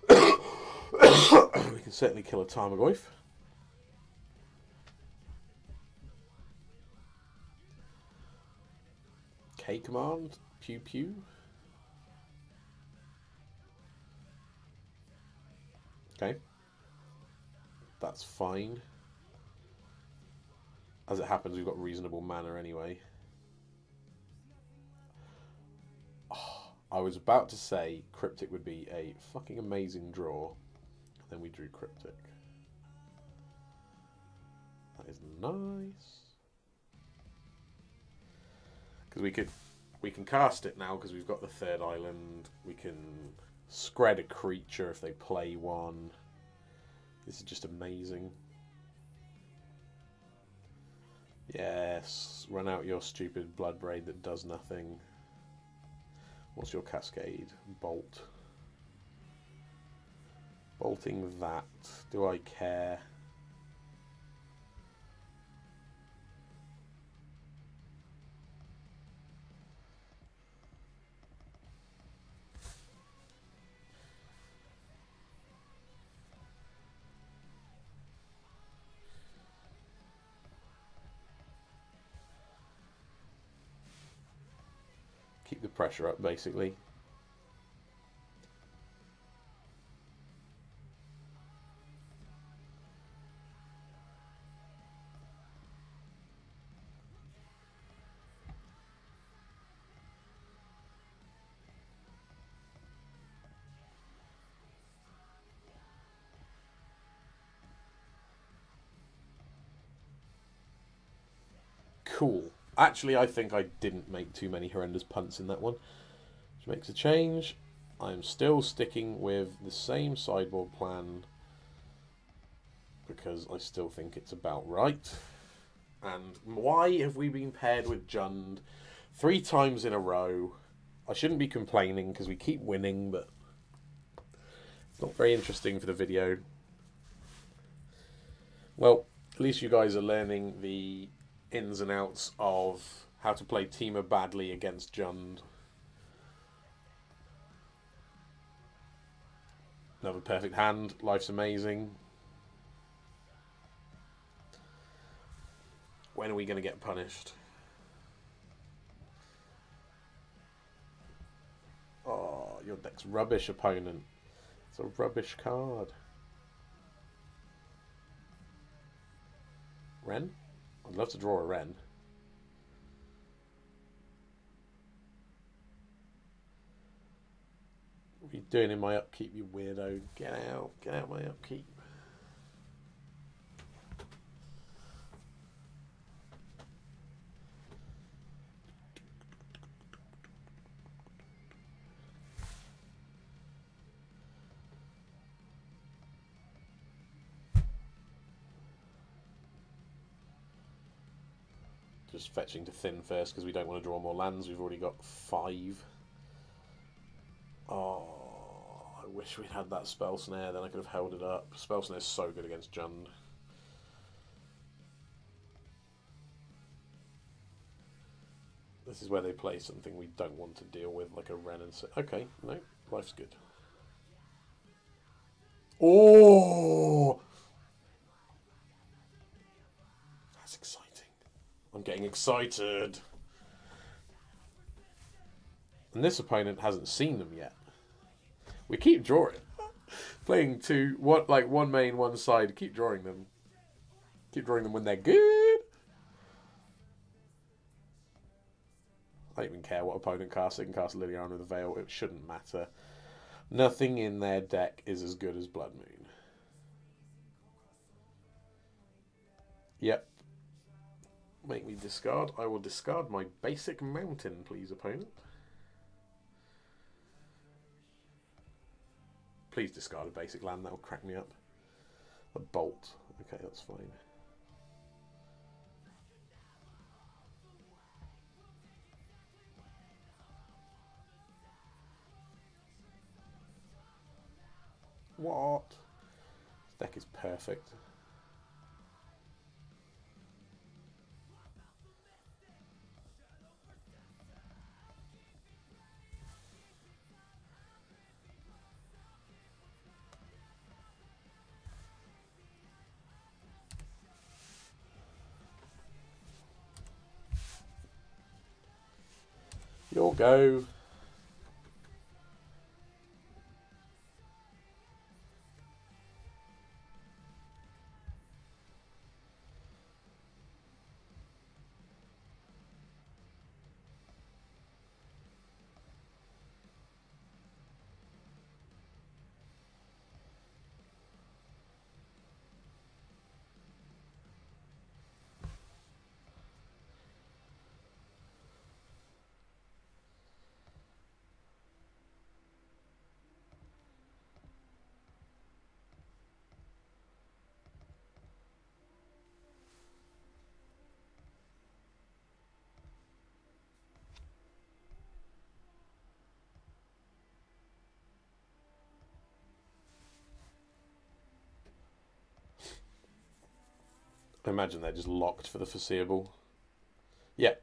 We can certainly kill a Tarmogoyf. K command, pew pew. Okay. That's fine. As it happens, we've got reasonable mana anyway. Oh, I was about to say Cryptic would be a fucking amazing draw. Then we drew Cryptic. That is nice. Because we can cast it now because we've got the third island. We can Skred a creature if they play one. This is just amazing. Yes, run out your stupid Bloodbraid that does nothing. What's your Cascade? Bolt. Bolting that. Do I care? Keep the pressure up, basically. Cool. Actually, I think I didn't make too many horrendous punts in that one. Which makes a change. I'm still sticking with the same sideboard plan because I still think it's about right. And why have we been paired with Jund 3 times in a row? I shouldn't be complaining because we keep winning, but it's not very interesting for the video. Well, at least you guys are learning the ins and outs of how to play Temur badly against Jund. Another perfect hand. Life's amazing. When are we going to get punished? Oh, your deck's rubbish, opponent. It's a rubbish card. Wren? I'd love to draw a Wren. What are you doing in my upkeep, you weirdo? Get out. Get out of my upkeep. Just fetching to thin first because we don't want to draw more lands. We've already got 5. Oh, I wish we'd had that Spell Snare, then I could have held it up. Spell Snare is so good against Jund. This is where they play something we don't want to deal with, like a Wren and say, okay, no, life's good. Oh! That's exciting. I'm getting excited. And this opponent hasn't seen them yet. We keep drawing. Playing one main, one side. Keep drawing them. Keep drawing them when they're good. I don't even care what opponent casts. They can cast Liliana with a Veil. It shouldn't matter. Nothing in their deck is as good as Blood Moon. Yep. Make me discard. I will discard my basic mountain, please, opponent. Please discard a basic land. That will crack me up. A bolt. Okay, that's fine. What? This deck is perfect. You'll go. I imagine they're just locked for the foreseeable. Yeah,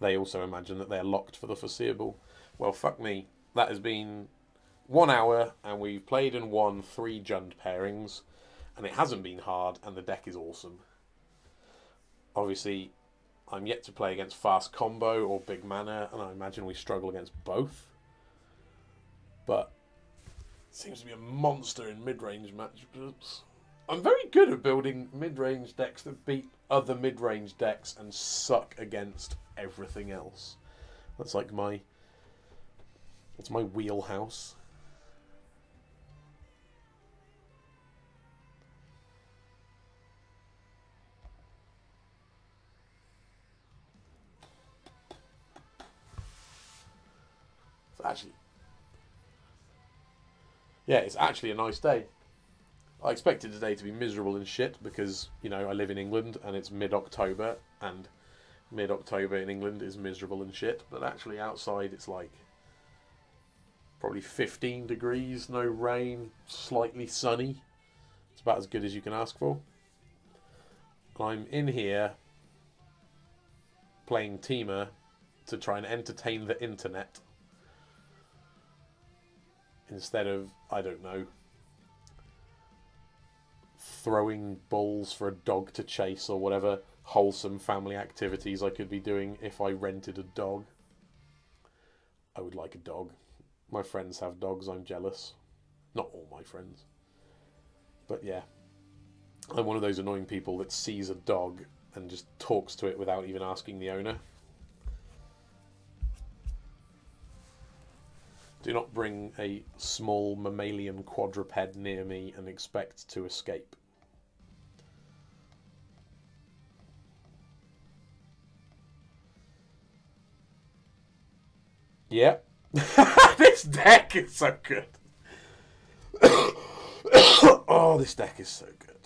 they also imagine that they're locked for the foreseeable. Well, fuck me. That has been 1 hour, and we've played and won 3 Jund pairings, and it hasn't been hard, and the deck is awesome. Obviously, I'm yet to play against fast combo or big mana, and I imagine we struggle against both. But it seems to be a monster in mid-range matchups. I'm very good at building mid-range decks that beat other mid-range decks and suck against everything else. That's like my wheelhouse. Actually, yeah, it's actually a nice day. I expected today to be miserable and shit because, you know, I live in England and it's mid-October, and mid-October in England is miserable and shit, but actually outside it's like probably 15 degrees, no rain, slightly sunny. It's about as good as you can ask for. I'm in here playing Temur to try and entertain the internet instead of, I don't know, throwing balls for a dog to chase or whatever wholesome family activities I could be doing if I rented a dog. I would like a dog. My friends have dogs, I'm jealous. Not all my friends. But yeah. I'm one of those annoying people that sees a dog and just talks to it without even asking the owner. Do not bring a small mammalian quadruped near me and expect to escape. Yeah. This deck is so good. Oh, this deck is so good.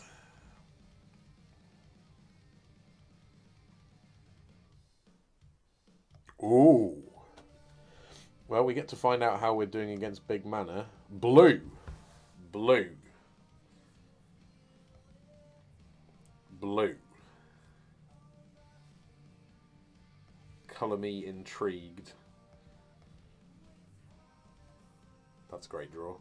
Ooh. Well, we get to find out how we're doing against big mana. Blue. Blue. Blue. Colour me intrigued. That's a great draw.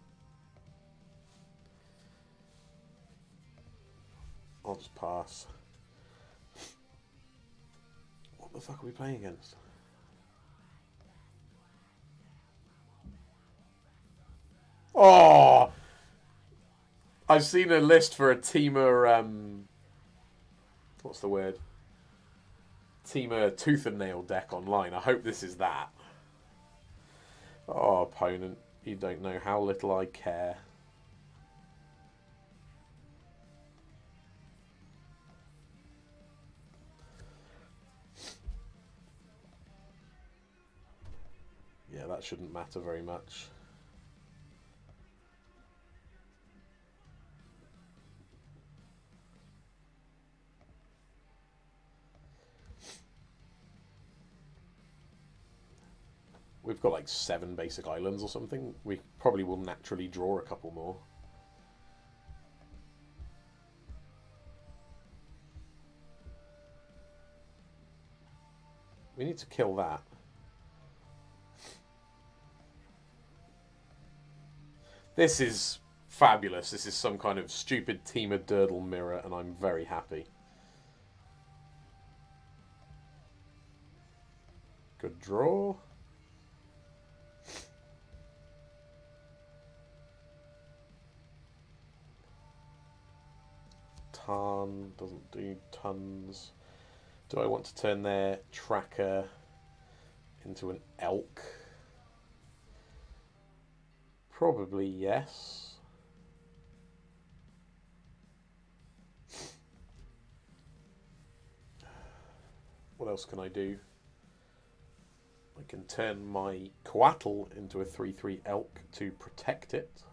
I'll just pass. What the fuck are we playing against? Oh! I've seen a list for a Temur, what's the word? Temur Tooth and Nail deck online. I hope this is that. Oh, opponent, you don't know how little I care. Yeah, that shouldn't matter very much. We've got like 7 basic islands or something. We probably will naturally draw a couple more. We need to kill that. This is fabulous. This is some kind of stupid Temur Durdle mirror, and I'm very happy. Good draw. Tarn doesn't do tons. Do I want to turn their tracker into an elk? Probably yes. What else can I do? I can turn my Coatl into a 3/3 elk to protect it.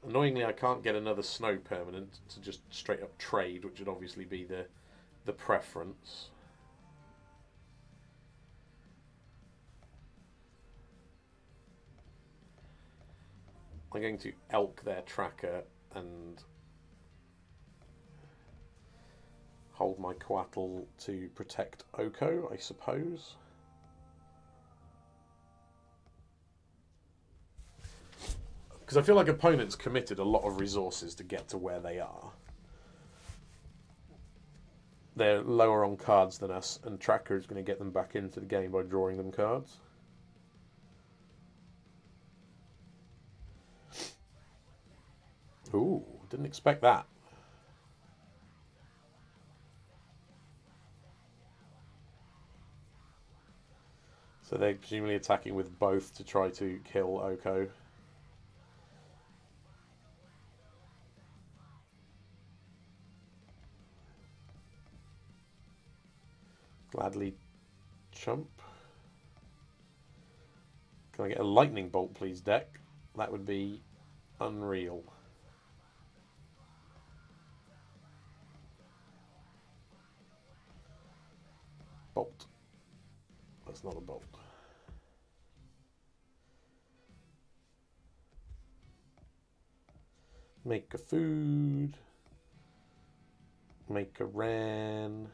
Annoyingly, I can't get another snow permanent to just straight up trade, which would obviously be the preference. I'm going to elk their tracker and hold my Coatl to protect Oko, I suppose. Because I feel like opponents committed a lot of resources to get to where they are. They're lower on cards than us, and Tracker is going to get them back into the game by drawing them cards. Ooh, didn't expect that. So they're presumably attacking with both to try to kill Oko. Gladly chump. Can I get a lightning bolt, please, deck? That would be unreal. Bolt. That's not a bolt. Make a food. Make a ran.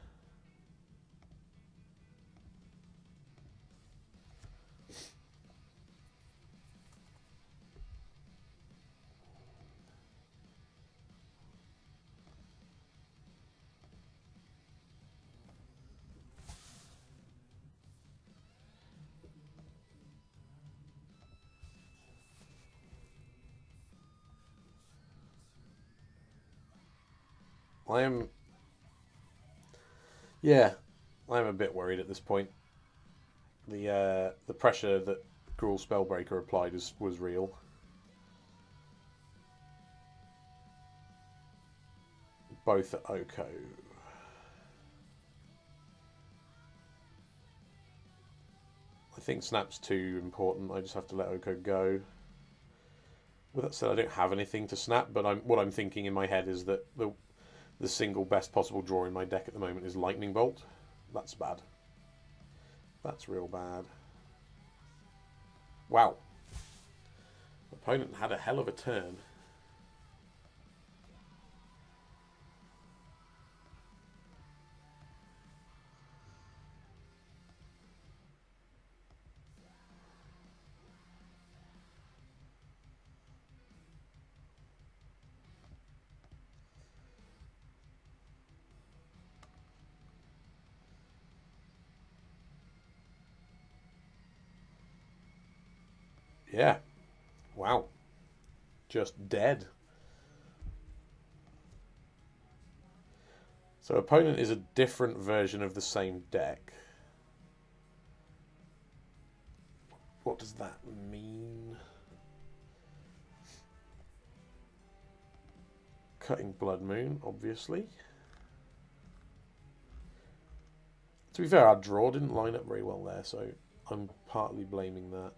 Yeah, I'm a bit worried at this point. The pressure that Gruul Spellbreaker applied was real. Both at Oko. I think Snap's too important. I just have to let Oko go. With that said, I don't have anything to snap, but what I'm thinking in my head is that the single best possible draw in my deck at the moment is Lightning Bolt. That's bad. That's real bad. Wow. Opponent had a hell of a turn. Yeah. Wow. Just dead. So opponent is a different version of the same deck. What does that mean? Cutting Blood Moon, obviously. To be fair, our draw didn't line up very well there, so I'm partly blaming that.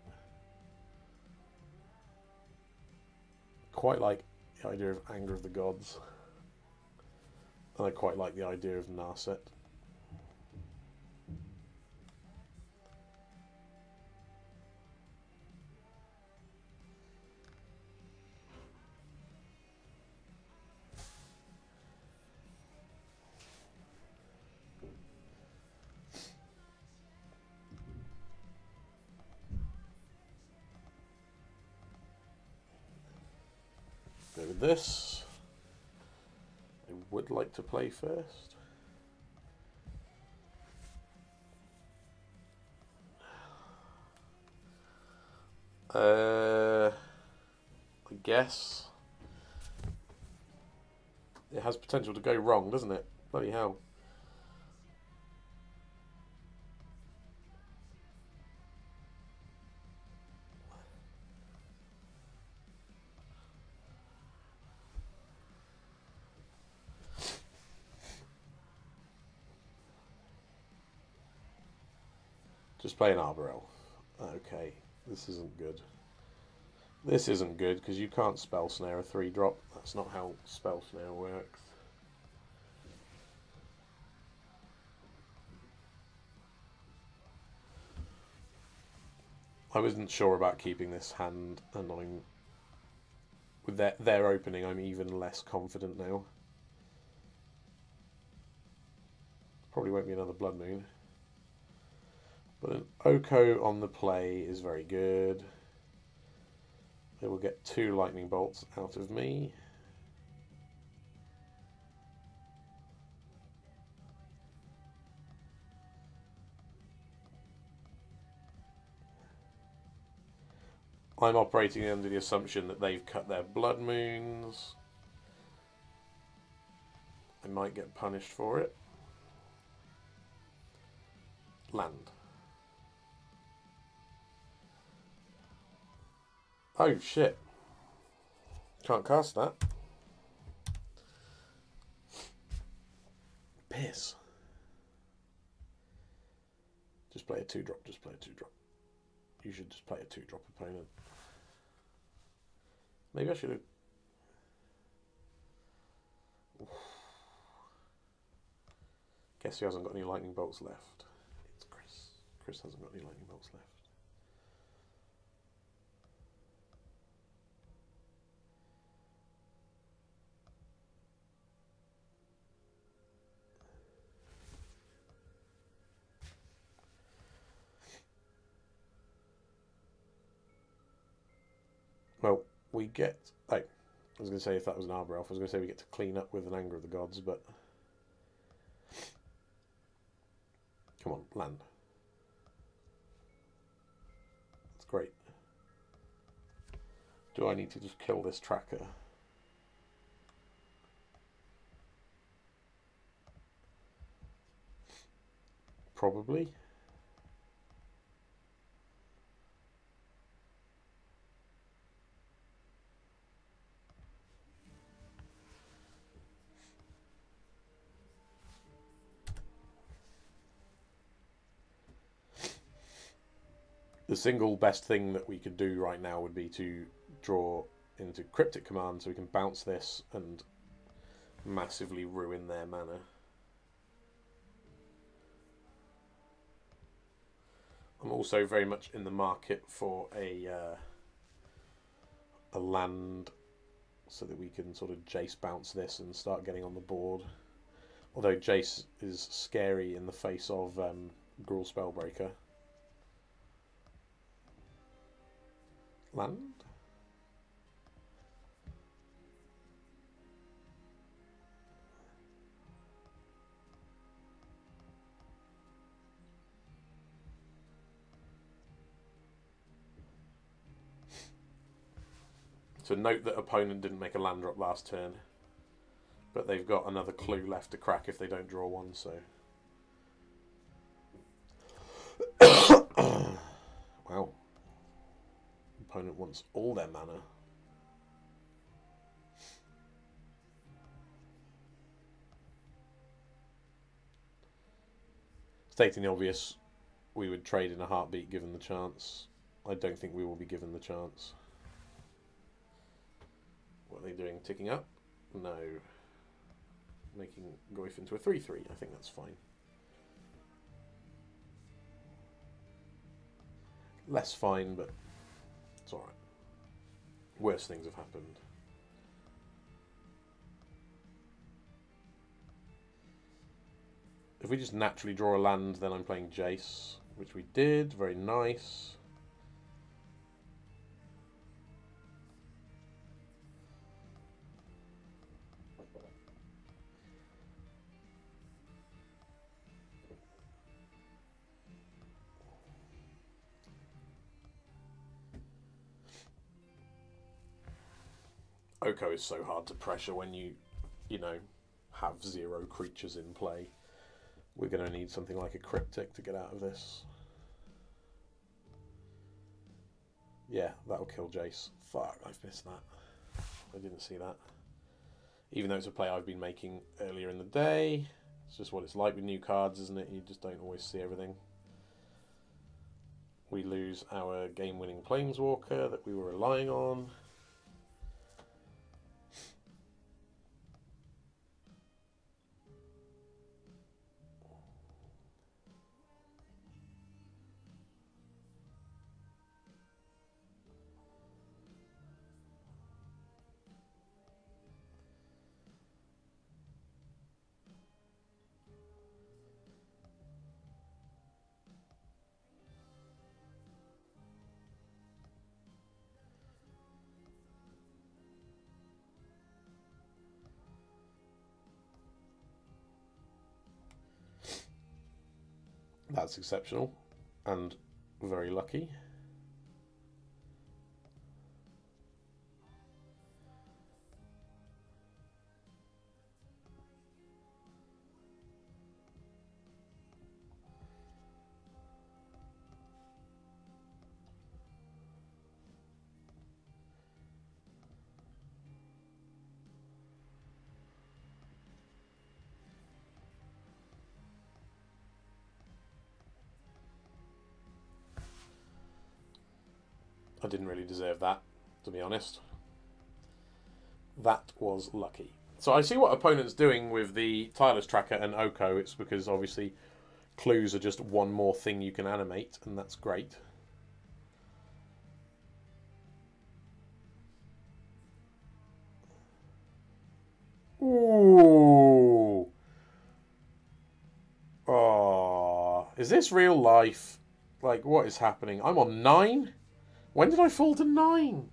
Quite like the idea of Anger of the Gods. And I quite like the idea of Narset. Go with this. I would like to play first. I guess it has potential to go wrong, doesn't it? Bloody hell. Just play an Arbor Elf. Okay, this isn't good. This isn't good because you can't Spell Snare a 3-drop. That's not how Spell Snare works. I wasn't sure about keeping this hand, and with their opening, I'm even less confident now. Probably won't be another Blood Moon. But an Oko on the play is very good. They will get 2 lightning bolts out of me. I'm operating under the assumption that they've cut their Blood Moons. I might get punished for it. Land. Oh shit. Can't cast that. Piss. Just play a 2-drop, just play a 2-drop. You should just play a 2-drop opponent. Maybe I should have... Guess who hasn't got any lightning bolts left? It's Chris. Chris hasn't got any lightning bolts left. Well, we get... Oh, I was going to say if that was an Arbor Elf, I was going to say we get to clean up with an Anger of the Gods, but... Come on, land. That's great. Do I need to just kill this tracker? Probably. The single best thing that we could do right now would be to draw into Cryptic Command so we can bounce this and massively ruin their mana. I'm also very much in the market for a land so that we can sort of Jace bounce this and start getting on the board. Although Jace is scary in the face of Gruul Spellbreaker. Land? So note that opponent didn't make a land drop last turn, but they've got another clue left to crack if they don't draw one, so... Wow. Opponent wants all their mana. Stating the obvious, we would trade in a heartbeat given the chance. I don't think we will be given the chance. What are they doing? Ticking up? No. Making Goyf into a 3-3. I think that's fine. Less fine, but it's alright. Worse things have happened. If we just naturally draw a land, then I'm playing Jace, which we did. Very nice. Oko is so hard to pressure when you know, have 0 creatures in play. We're going to need something like a Cryptic to get out of this. Yeah, that'll kill Jace. Fuck, I've missed that. I didn't see that. Even though it's a play I've been making earlier in the day. It's just what it's like with new cards, isn't it? You just don't always see everything. We lose our game-winning Planeswalker that we were relying on. That's exceptional and very lucky. I didn't really deserve that, to be honest. That was lucky. So I see what opponent's doing with the Tireless Tracker and Oko. It's because obviously clues are just one more thing you can animate, and that's great. Ooh. Oh, is this real life? Like, what is happening? I'm on 9? When did I fall to 9?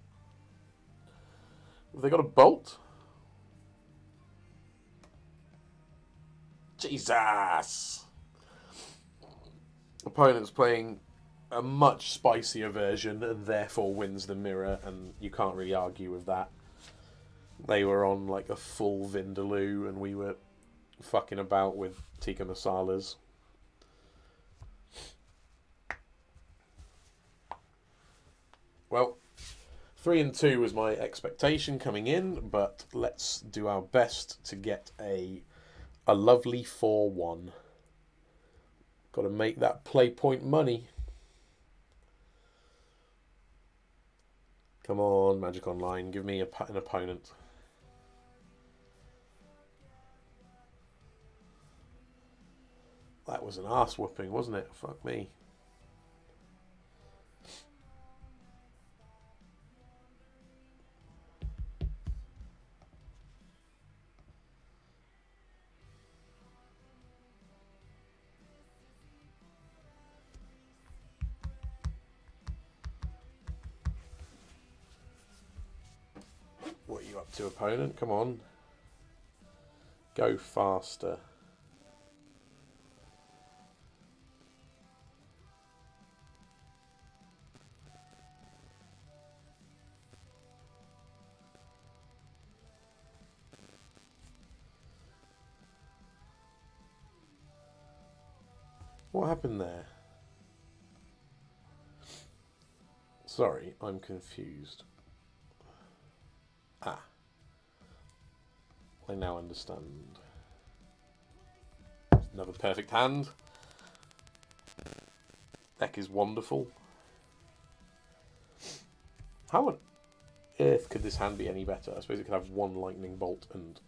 Have they got a bolt? Jesus! Opponent's playing a much spicier version and therefore wins the mirror, and you can't really argue with that. They were on like a full Vindaloo and we were fucking about with Tikka Masalas. Well, 3 and 2 was my expectation coming in, but let's do our best to get a lovely 4-1. Got to make that play point money. Come on, Magic Online, give me an opponent. That was an arse whooping, wasn't it? Fuck me. What are you up to, opponent? Come on. Go faster. What happened there? Sorry, I'm confused. Ah. I now understand. Another perfect hand. Deck is wonderful. How on earth could this hand be any better? I suppose it could have one lightning bolt and...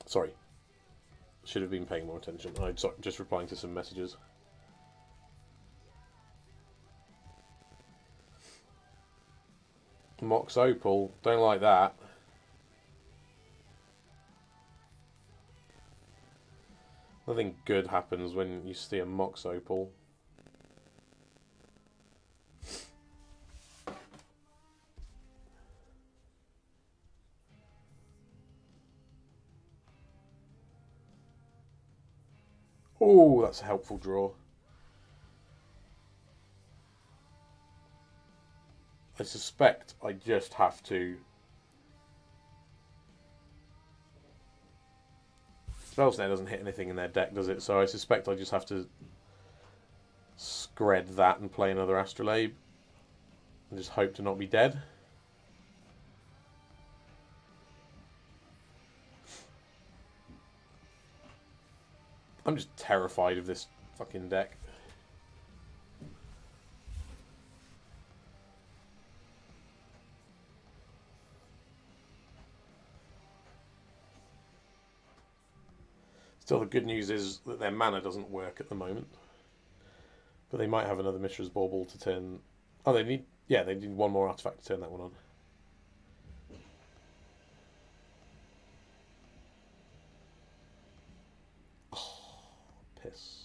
Sorry. Should have been paying more attention. I'm just replying to some messages. Mox Opal. Don't like that. Nothing good happens when you see a Mox Opal. Oh, that's a helpful draw. I suspect I just have to... Spellsnare doesn't hit anything in their deck, does it? So I suspect I just have to scred that and play another Astrolabe. And just hope to not be dead. I'm just terrified of this fucking deck. Still, the good news is that their mana doesn't work at the moment. But they might have another Mishra's Bauble to turn... Oh, they need... Yeah, they need one more artifact to turn that one on. Oh, piss.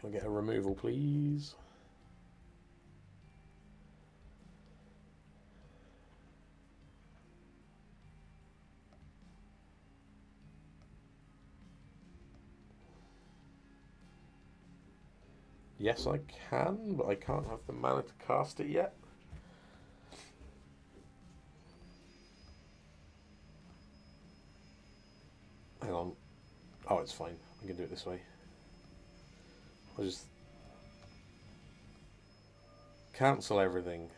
I get a removal, please? Yes, I can, but I can't have the mana to cast it yet. Hang on. Oh, it's fine. I can do it this way. I'll just cancel everything.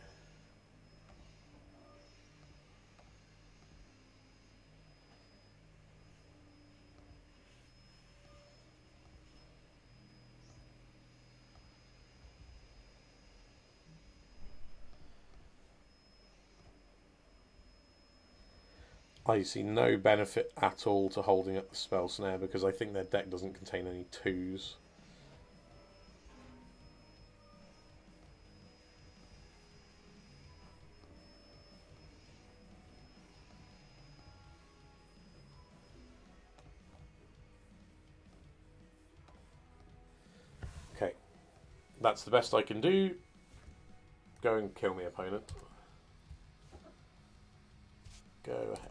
I see no benefit at all to holding up the spell snare because I think their deck doesn't contain any 2s. Okay, that's the best I can do. Go and kill me, opponent. Go ahead.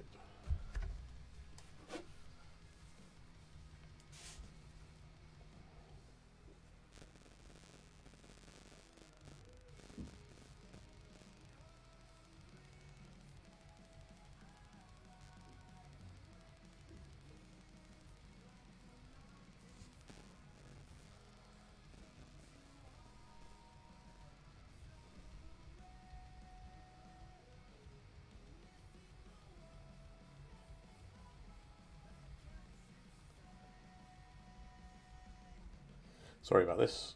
Sorry about this.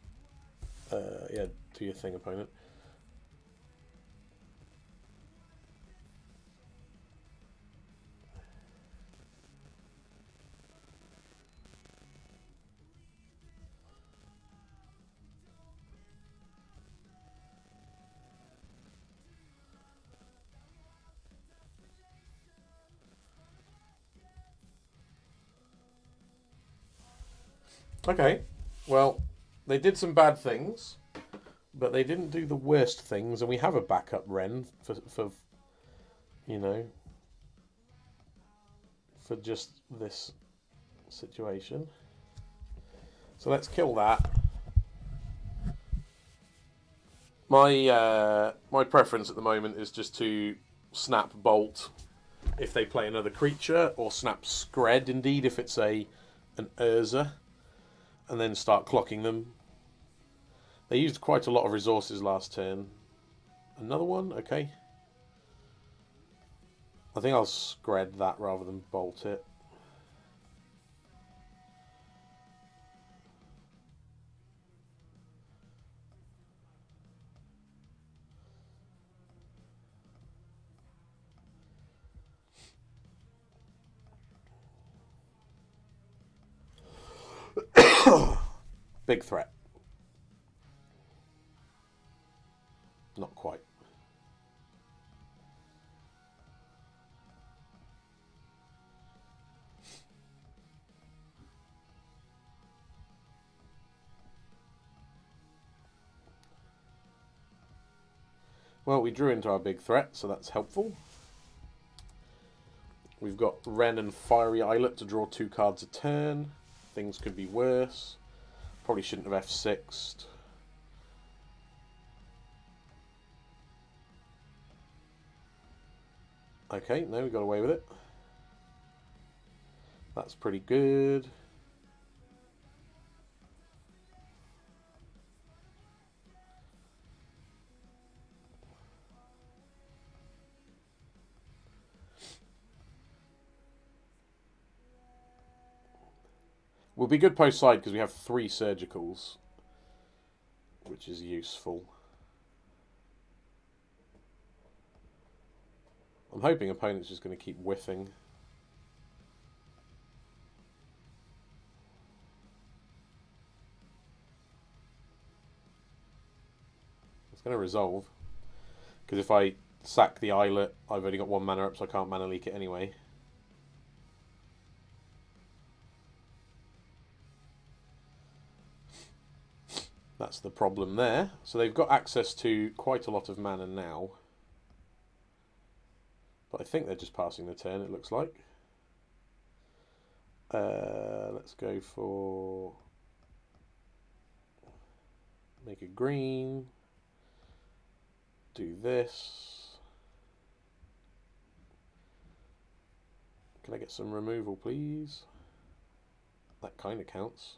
Yeah, do your thing, opponent. Okay, well, they did some bad things, but they didn't do the worst things, and we have a backup Ren for you know, for just this situation. So let's kill that. My preference at the moment is just to snap Bolt if they play another creature, or snap Scred indeed if it's an Urza, and then start clocking them. They used quite a lot of resources last turn. Another one? Okay. I think I'll Scred that rather than Bolt it. Big threat. Not quite. Well, we drew into our big threat, so that's helpful. We've got Ren and Fiery Islet to draw 2 cards a turn. Things could be worse. Probably shouldn't have F6'd. Okay, no, we got away with it. That's pretty good. We'll be good post side because we have 3 surgicals, which is useful. I'm hoping opponent's just going to keep whiffing. It's going to resolve, because if I sack the Islet, I've only got 1 mana up, so I can't mana leak it anyway. That's the problem there. So they've got access to quite a lot of mana now. But I think they're just passing the turn, it looks like. Let's go for... make a green. Do this. Can I get some removal, please? That kind of counts.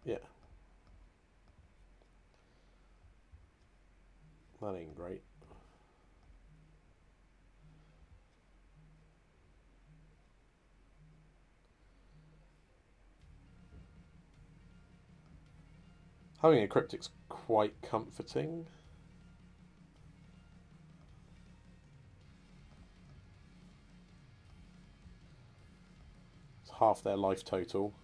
Yeah. That ain't great. Having a cryptic's quite comforting. It's half their life total.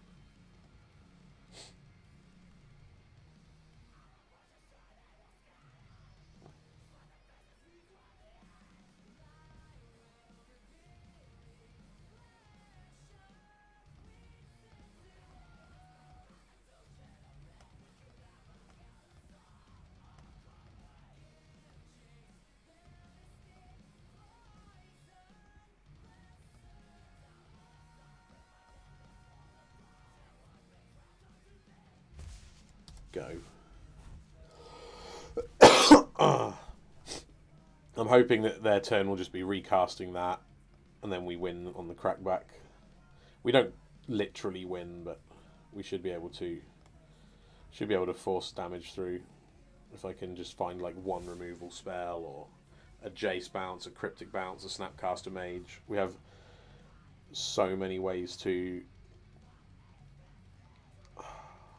Go. I'm hoping that their turn will just be recasting that, and then we win on the crackback. We don't literally win, but we should be able to force damage through if I can just find like one removal spell or a Jace bounce, a Cryptic bounce, a Snapcaster Mage. We have so many ways to...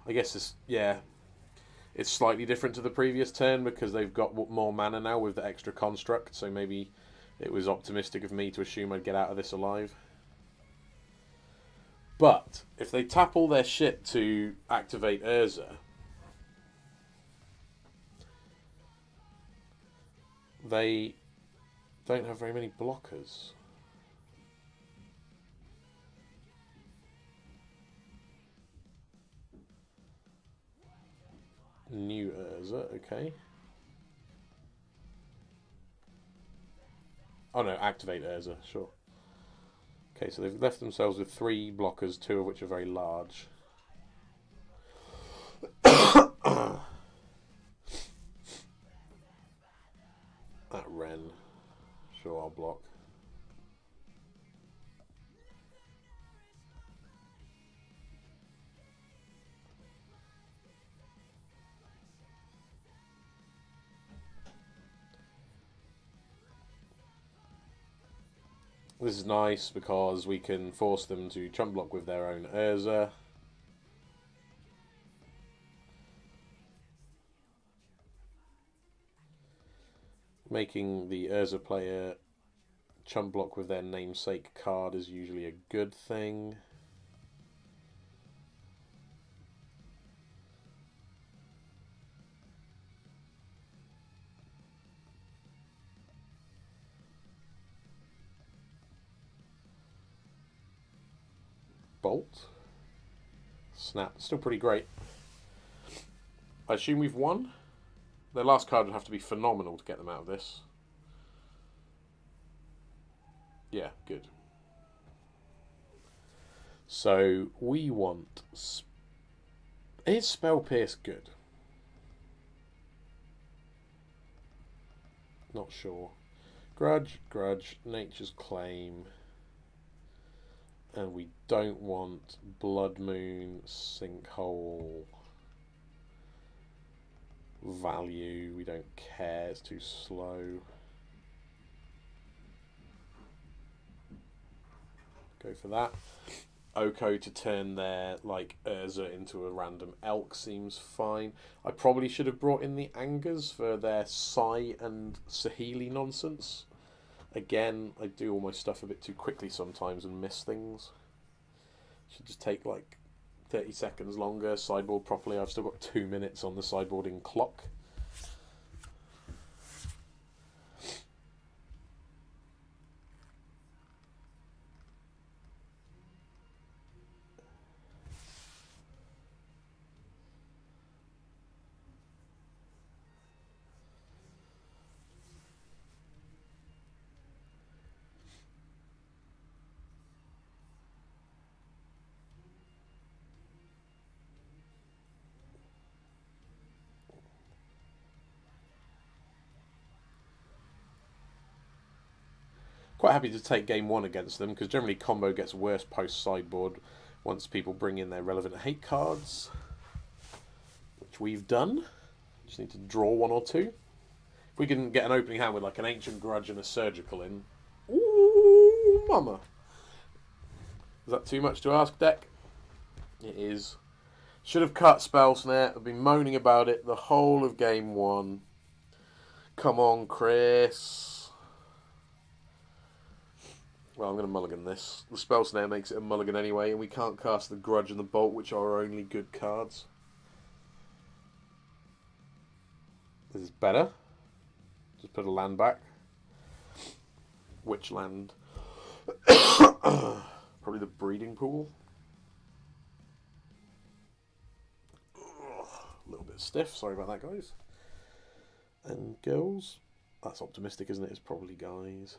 I guess it's, yeah, it's slightly different to the previous turn because they've got more mana now with the extra construct, so maybe it was optimistic of me to assume I'd get out of this alive. But if they tap all their shit to activate Urza, they don't have very many blockers. New Urza, okay. Oh no, activate Urza, sure. Okay, so they've left themselves with 3 blockers, 2 of which are very large. That Wren. Sure, I'll block. This is nice because we can force them to chump block with their own Urza. Making the Urza player chump block with their namesake card is usually a good thing. Bolt. Snap. Still pretty great. I assume we've won. Their last card would have to be phenomenal to get them out of this. Yeah, good. So we want... Is Spell Pierce good? Not sure. Grudge, Grudge, Nature's Claim. And we don't want Blood Moon, Sinkhole, Value. We don't care, it's too slow. Go for that. Oko to turn their like Urza into a random elk seems fine. I probably should have brought in the Angers for their Sai and Saheeli nonsense. Again, I do all my stuff a bit too quickly sometimes and miss things. Should just take like 30 seconds longer. Sideboard properly. I've still got 2 minutes on the sideboarding clock. Quite happy to take game 1 against them, because generally combo gets worse post-sideboard once people bring in their relevant hate cards, which we've done. Just need to draw 1 or 2. If we can get an opening hand with like an Ancient Grudge and a Surgical in, ooh, mama. Is that too much to ask, deck? It is. Should have cut Spell Snare. I've been moaning about it the whole of game 1. Come on, Chris. Well, I'm going to mulligan this. The Spell Snare makes it a mulligan anyway, and we can't cast the Grudge and the Bolt, which are our only good cards. This is better. Just put a land back. Which land? Probably the Breeding Pool. A little bit stiff. Sorry about that, guys. And girls. That's optimistic, isn't it? It's probably guys.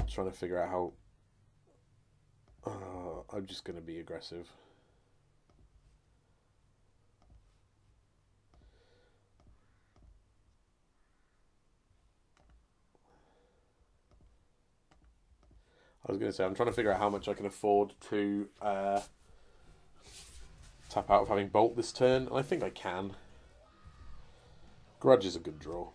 Trying to figure out how I'm just going to be aggressive. I was going to say I'm trying to figure out how much I can afford to tap out of having Bolt this turn, and I think I can. Grudge is a good draw.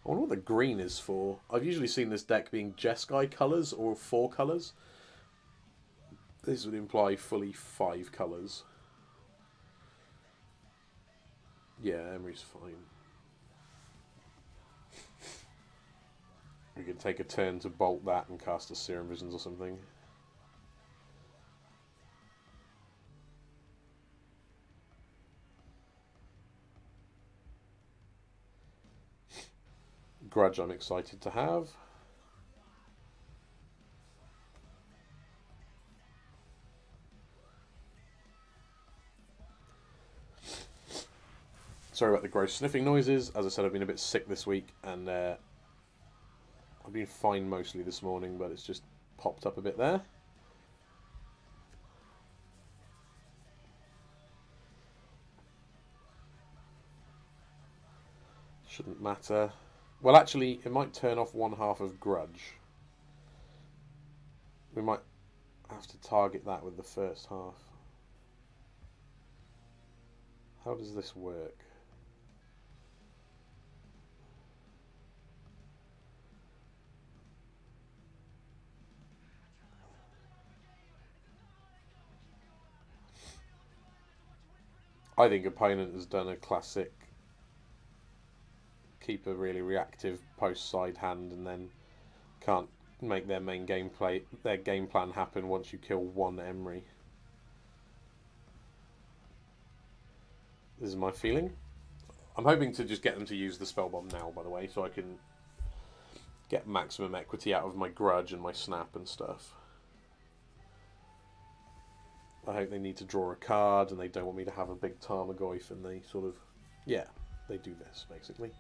I wonder what the green is for. I've usually seen this deck being Jeskai colours or 4 colours. This would imply fully 5 colours. Yeah, Emery's fine. We could take a turn to bolt that and cast a Serum Visions or something. Grudge I'm excited to have. Sorry about the gross sniffing noises. As I said, I've been a bit sick this week, and I've been fine mostly this morning, but it's just popped up a bit there. Shouldn't matter. Well, actually, it might turn off 1/2 of Grudge. We might have to target that with the first half. How does this work? I think opponent has done a classic keep a really reactive post side hand and then can't make their main game plan happen once you kill 1 Emery. This is my feeling. I'm hoping to just get them to use the spell bomb now, by the way, so I can get maximum equity out of my Grudge and my Snap and stuff. I hope they need to draw a card and they don't want me to have a big Tarmogoyf, and they sort of, yeah, they do this basically.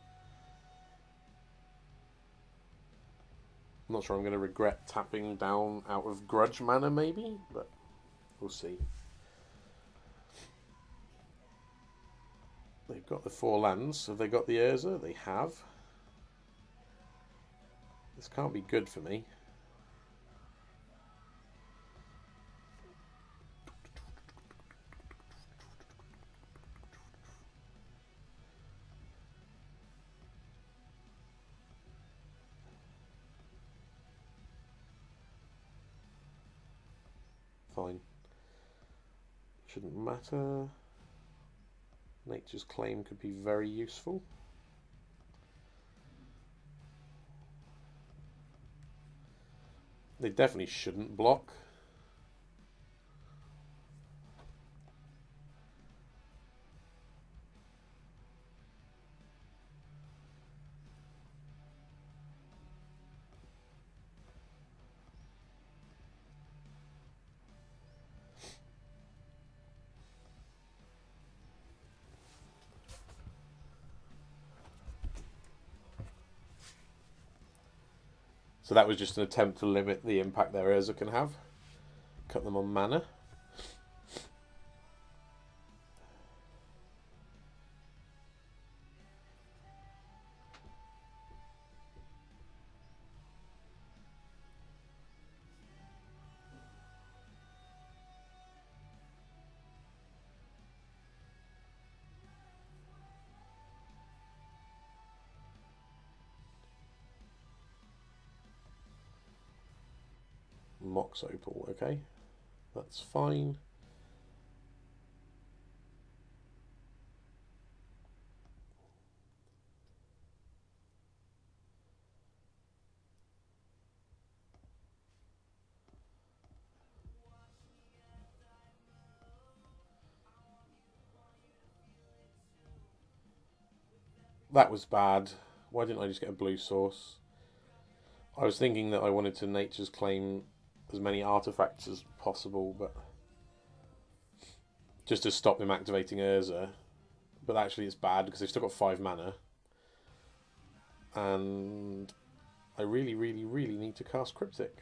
I'm not sure I'm going to regret tapping down out of Grudge mana, maybe, but we'll see. They've got the 4 lands. Have they got the Urza? They have. This can't be good for me. Fine. Shouldn't matter. Nature's Claim could be very useful. They definitely shouldn't block. So that was just an attempt to limit the impact their Urza can have. Cut them on mana. Mox Opal, okay. That's fine. That was bad. Why didn't I just get a blue source? I was thinking that I wanted to Nature's Claim as many artifacts as possible, but just to stop them activating Urza. But actually it's bad because they've still got 5 mana. And I really, really, really need to cast Cryptic.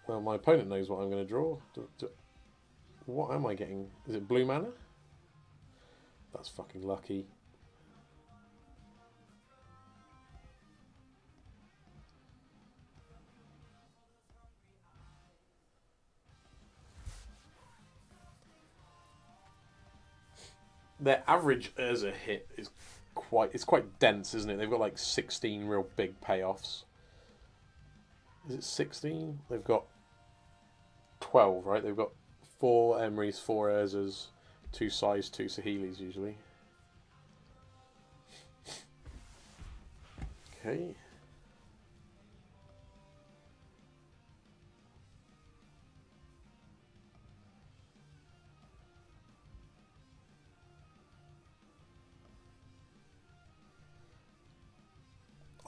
Well, my opponent knows what I'm going to draw. What am I getting? Is it blue mana? That's fucking lucky. Their average Urza hit is quite dense, isn't it? They've got like 16 real big payoffs. Is it 16? They've got 12, right? They've got 4 Emerys, 4 Urzas, 2 Sais, 2 Saheelis usually. Okay.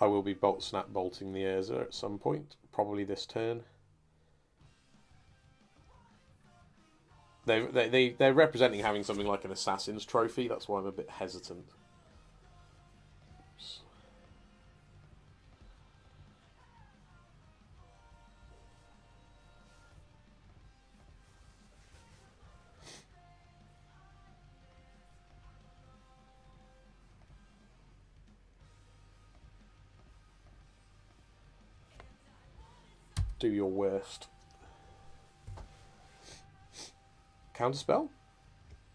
I will be bolt snap bolting the Urza at some point, probably this turn. They're representing having something like an Assassin's Trophy. That's why I'm a bit hesitant. Oops. Do your worst. Counterspell?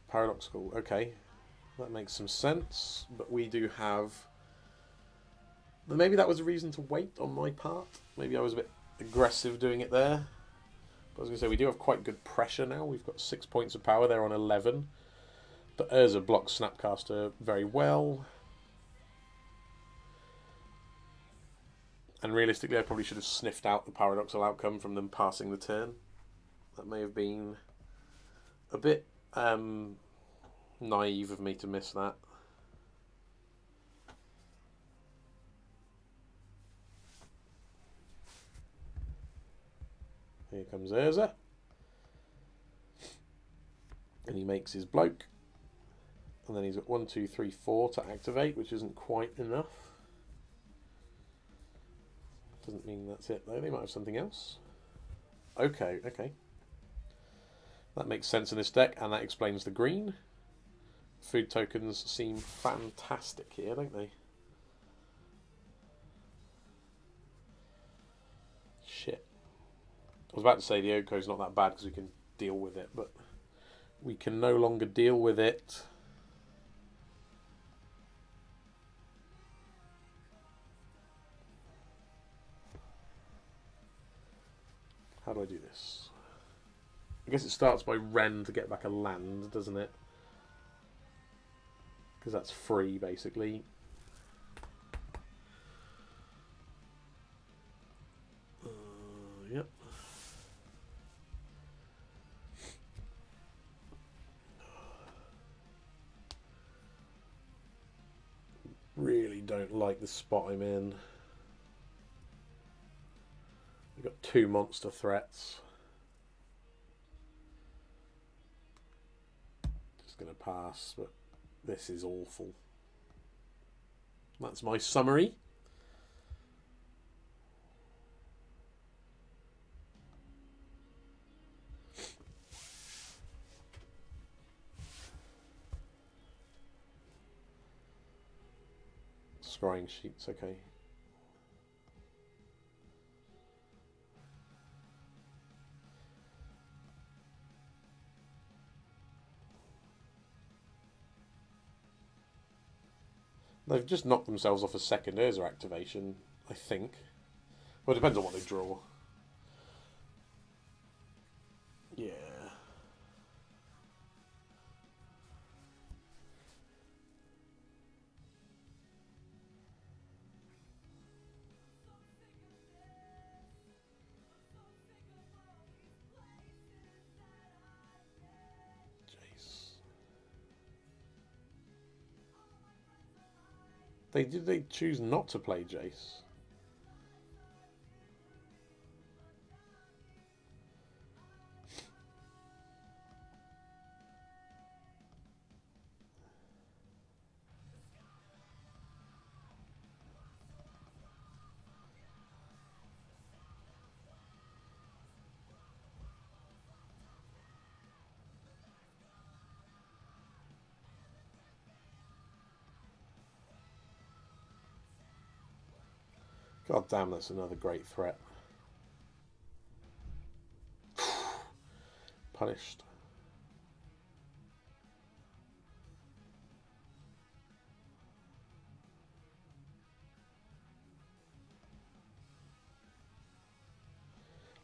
Paradoxical, okay. That makes some sense, but we do have... Maybe that was a reason to wait on my part. Maybe I was a bit aggressive doing it there. But I was going to say, we do have quite good pressure now. We've got 6 points of power. They're on 11. But Urza blocks Snapcaster very well. And realistically, I probably should have sniffed out the paradoxical outcome from them passing the turn. That may have been a bit naive of me to miss that. Here comes Urza. And he makes his bloke. And then he's got 1, 2, 3, 4 to activate, which isn't quite enough. Doesn't mean that's it though, they might have something else. Okay, okay. That makes sense in this deck, and that explains the green. Food tokens seem fantastic here, don't they? Shit. I was about to say the Oko's not that bad because we can deal with it, but we can no longer deal with it. How do I do this? I guess it starts by Ren to get back a land, doesn't it? Because that's free, basically. Yep. Really don't like the spot I'm in. We've got 2 monster threats. Just going to pass, but this is awful. That's my summary. Scrying sheets, okay. They've just knocked themselves off a second Urza activation, I think. Well, it depends on what they draw. Yeah. They choose not to play Jace? God damn, that's another great threat. Punished.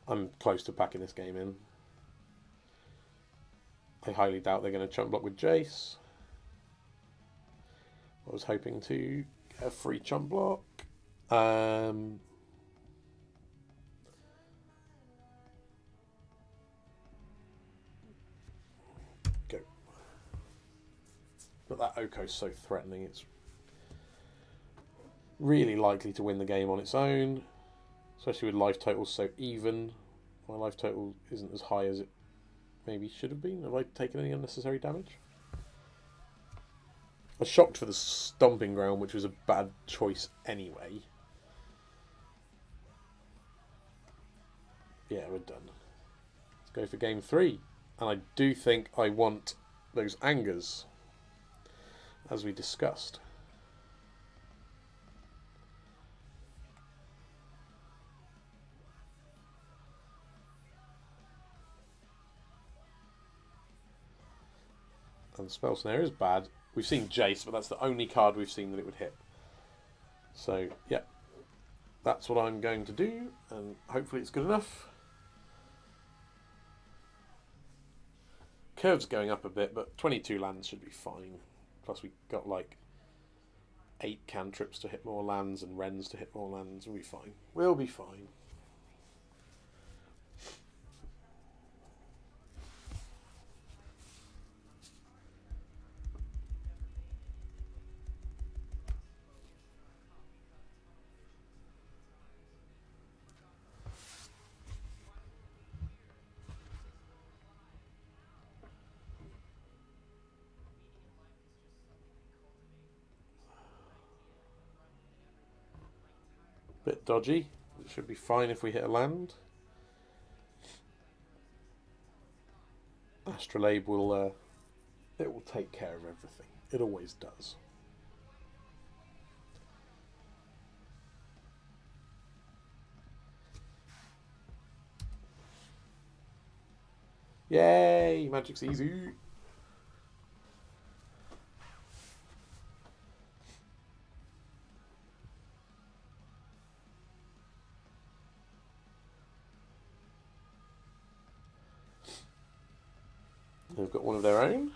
I'm close to packing this game in. I highly doubt they're going to chump block with Jace. I was hoping to get a free chump block. Go. But that Oko's so threatening, it's really likely to win the game on its own, especially with life totals so even. My life total isn't as high as it maybe should have been. Have I taken any unnecessary damage? I was shocked for the Stomping Ground, which was a bad choice anyway. Yeah, we're done. Let's go for game 3. And I do think I want those angers, as we discussed. And the Spell Snare is bad. We've seen Jace, but that's the only card we've seen that it would hit. So, yeah. That's what I'm going to do, and hopefully it's good enough. Curve's going up a bit, but 22 lands should be fine. Plus we got like 8 cantrips to hit more lands and Wrens to hit more lands. We'll be fine. We'll be fine. Bit dodgy. It should be fine if we hit a land. Astrolabe will it will take care of everything. It always does. Yay! Magic's easy. They've got one of their own.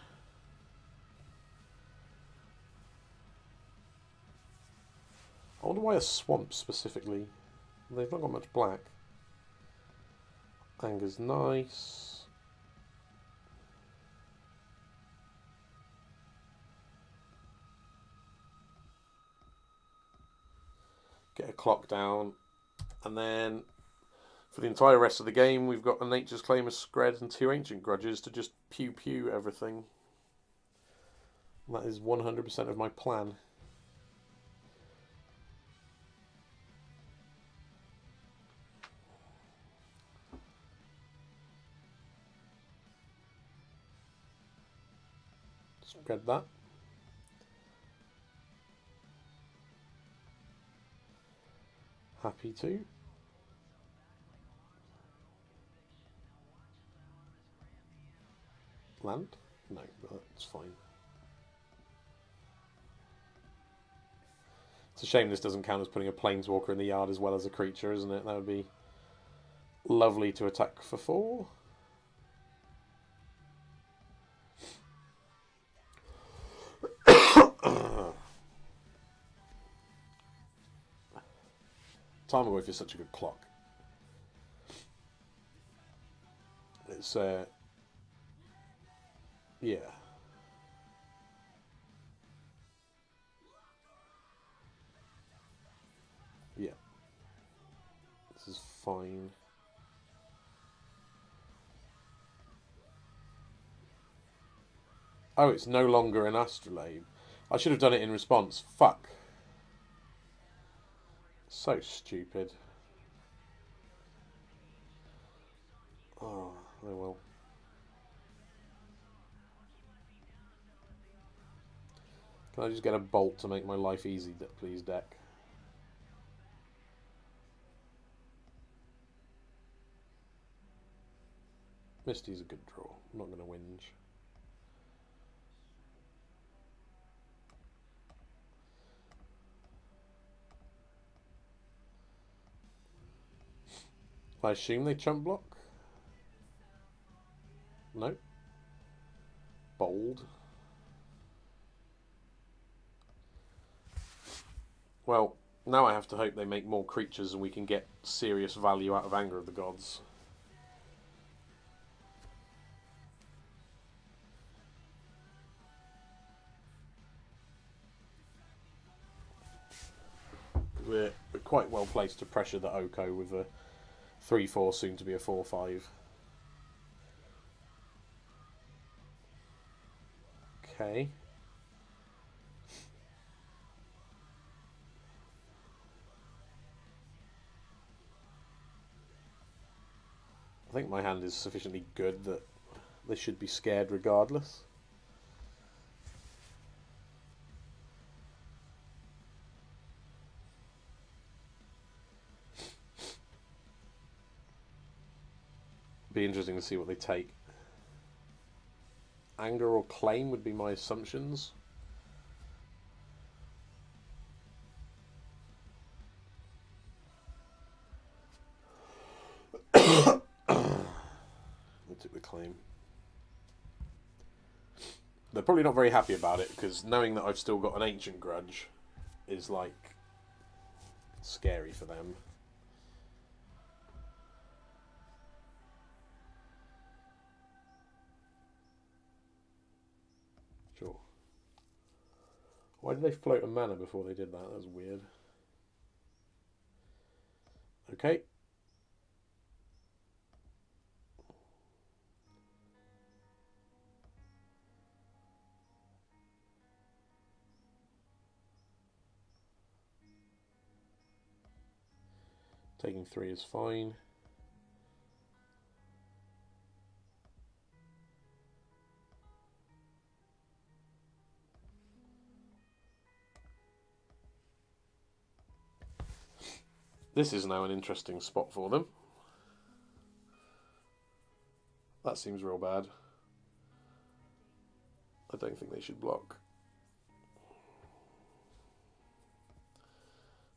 I wonder why a swamp specifically. They've not got much black. Anger's nice. Get a clock down. And then for the entire rest of the game, we've got a Nature's Claim, a Scred, and 2 Ancient Grudges to just pew-pew everything. That is 100% of my plan. Spread that. Happy to. Land? No, that's fine. It's a shame this doesn't count as putting a planeswalker in the yard as well as a creature, isn't it? That would be lovely to attack for 4. Tarmogoyf is such a good clock. It's yeah. Yeah. This is fine. Oh, it's no longer an astrolabe. I should have done it in response. Fuck. So stupid. Oh, oh well. Can I just get a bolt to make my life easy, please, deck? Misty's a good draw. I'm not going to whinge. I assume they chump block? No. Bold. Well, now I have to hope they make more creatures and we can get serious value out of Anger of the Gods. We're quite well placed to pressure the SnOko with a 3-4, soon to be a 4-5. Okay. I think my hand is sufficiently good that they should be scared regardless. Be interesting to see what they take. Anger or claim would be my assumptions. I took the claim. They're probably not very happy about it because knowing that I've still got an ancient grudge is like scary for them. Sure. Why did they float a mana before they did that? That was weird. Okay. Taking 3 is fine. This is now an interesting spot for them. That seems real bad. I don't think they should block.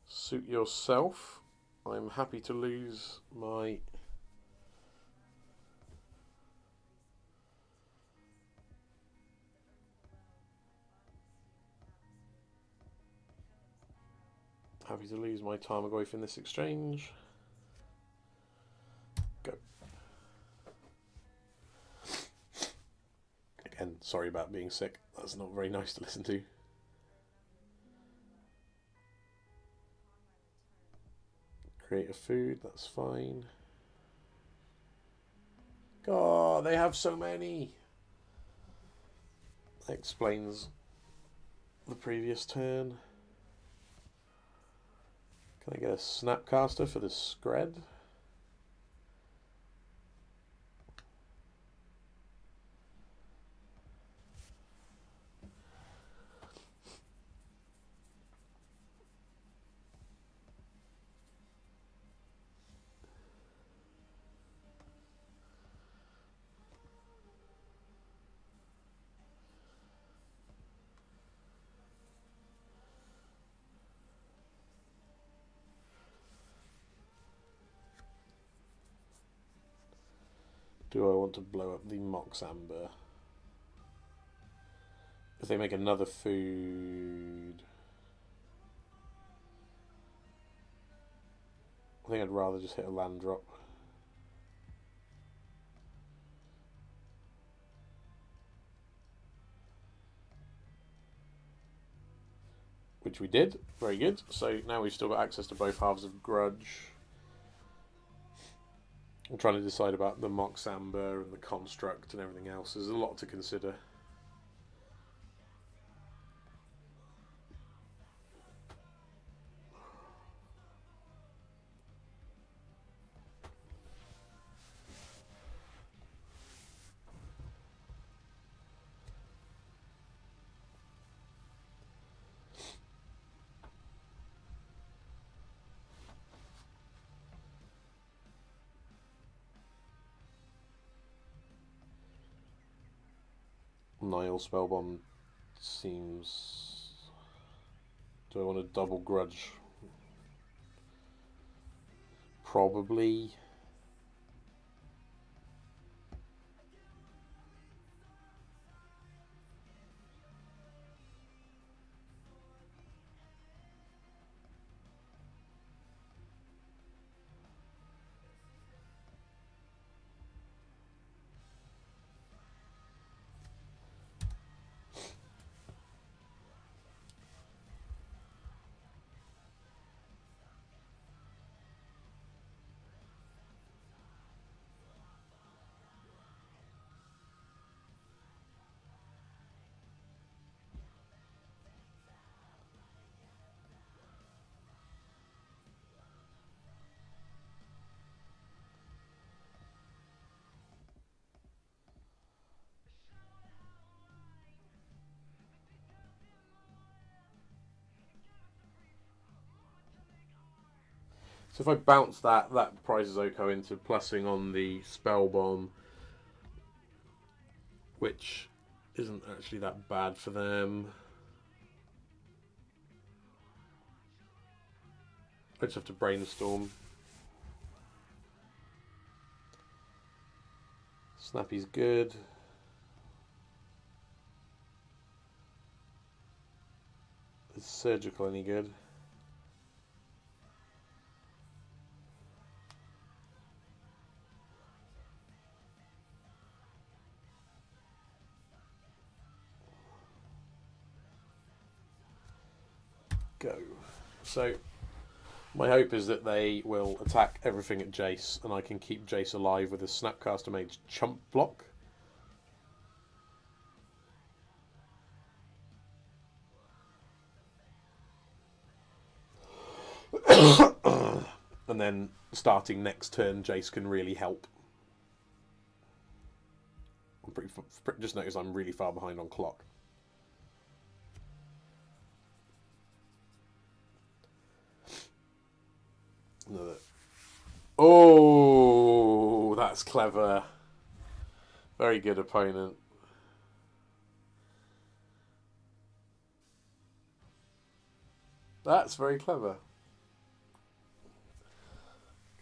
Suit yourself. I'm happy to lose my... Happy to lose my Tarmogoyf in this exchange. Go. Again, sorry about being sick. That's not very nice to listen to. Create a food, that's fine. God, they have so many. That explains the previous turn. Can I get a Snapcaster for the Scred? Do I want to blow up the Mox Amber? If they make another food, I think I'd rather just hit a land drop. Which we did. Very good. So now we've still got access to both halves of Grudge. I'm trying to decide about the Mox Amber and the Construct and everything else. There's a lot to consider. Nile Spellbomb seems... Do I want to double Grudge? Probably. So if I bounce that, that prizes Oko into plussing on the Spell Bomb, which isn't actually that bad for them. I just have to brainstorm. Snappy's good. Is Surgical any good? Go. So my hope is that they will attack everything at Jace and I can keep Jace alive with a Snapcaster Mage chump block. And then starting next turn Jace can really help. I'm just noticed I'm really far behind on clock. Another. Oh, that's clever. Very good opponent. That's very clever.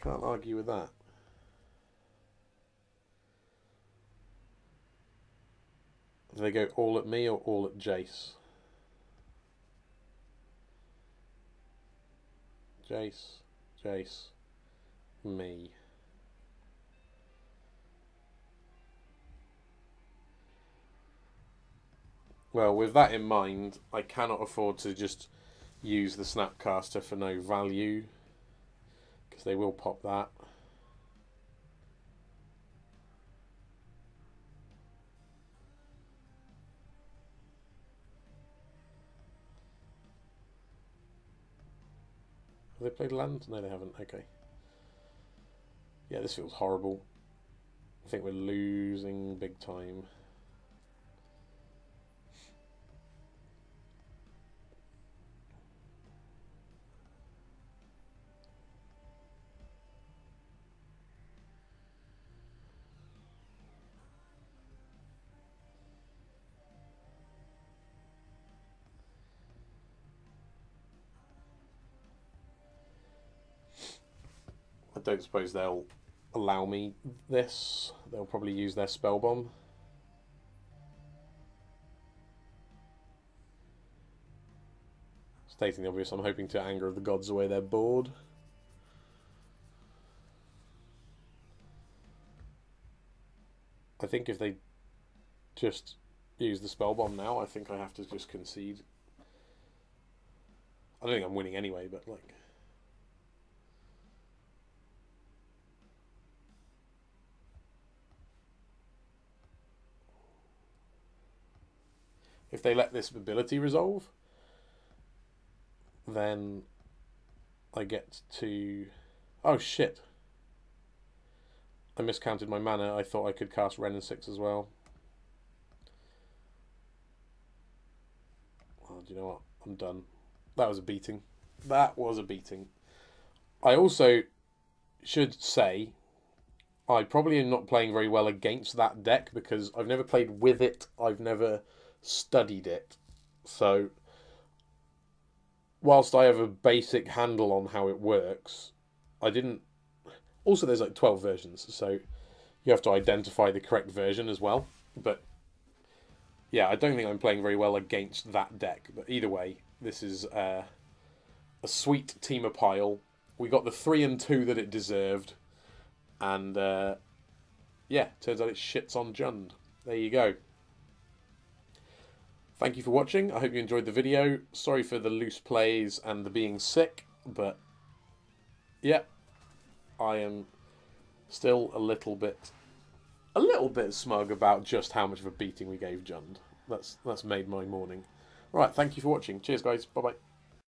Can't argue with that. Do they go all at me or all at Jace? Jace, Jace, me. Well, with that in mind, I cannot afford to just use the Snapcaster for no value, because they will pop that. Have they played land? No, they haven't. Okay. Yeah, this feels horrible. I think we're losing big time. I don't suppose they'll allow me this. They'll probably use their spell bomb. Stating the obvious, I'm hoping to anger of the gods away their board. I think if they just use the spell bomb now, I think I have to just concede. I don't think I'm winning anyway, but like... If they let this ability resolve, then I get to... Oh shit. I miscounted my mana. I thought I could cast Wrenn and 6 as well. Oh, do you know what? I'm done. That was a beating. That was a beating. I also should say I probably am not playing very well against that deck because I've never played with it. I've never studied it. So whilst I have a basic handle on how it works, I didn't... Also, there's like 12 versions, so you have to identify the correct version as well. But yeah, I don't think I'm playing very well against that deck. But either way, this is a sweet Temur pile. We got the 3 and 2 that it deserved. And yeah, turns out it shits on Jund. There you go. Thank you for watching. I hope you enjoyed the video. Sorry for the loose plays and the being sick, but yeah, I am still a little bit smug about just how much of a beating we gave Jund. That's made my morning. All right, thank you for watching. Cheers, guys. Bye-bye.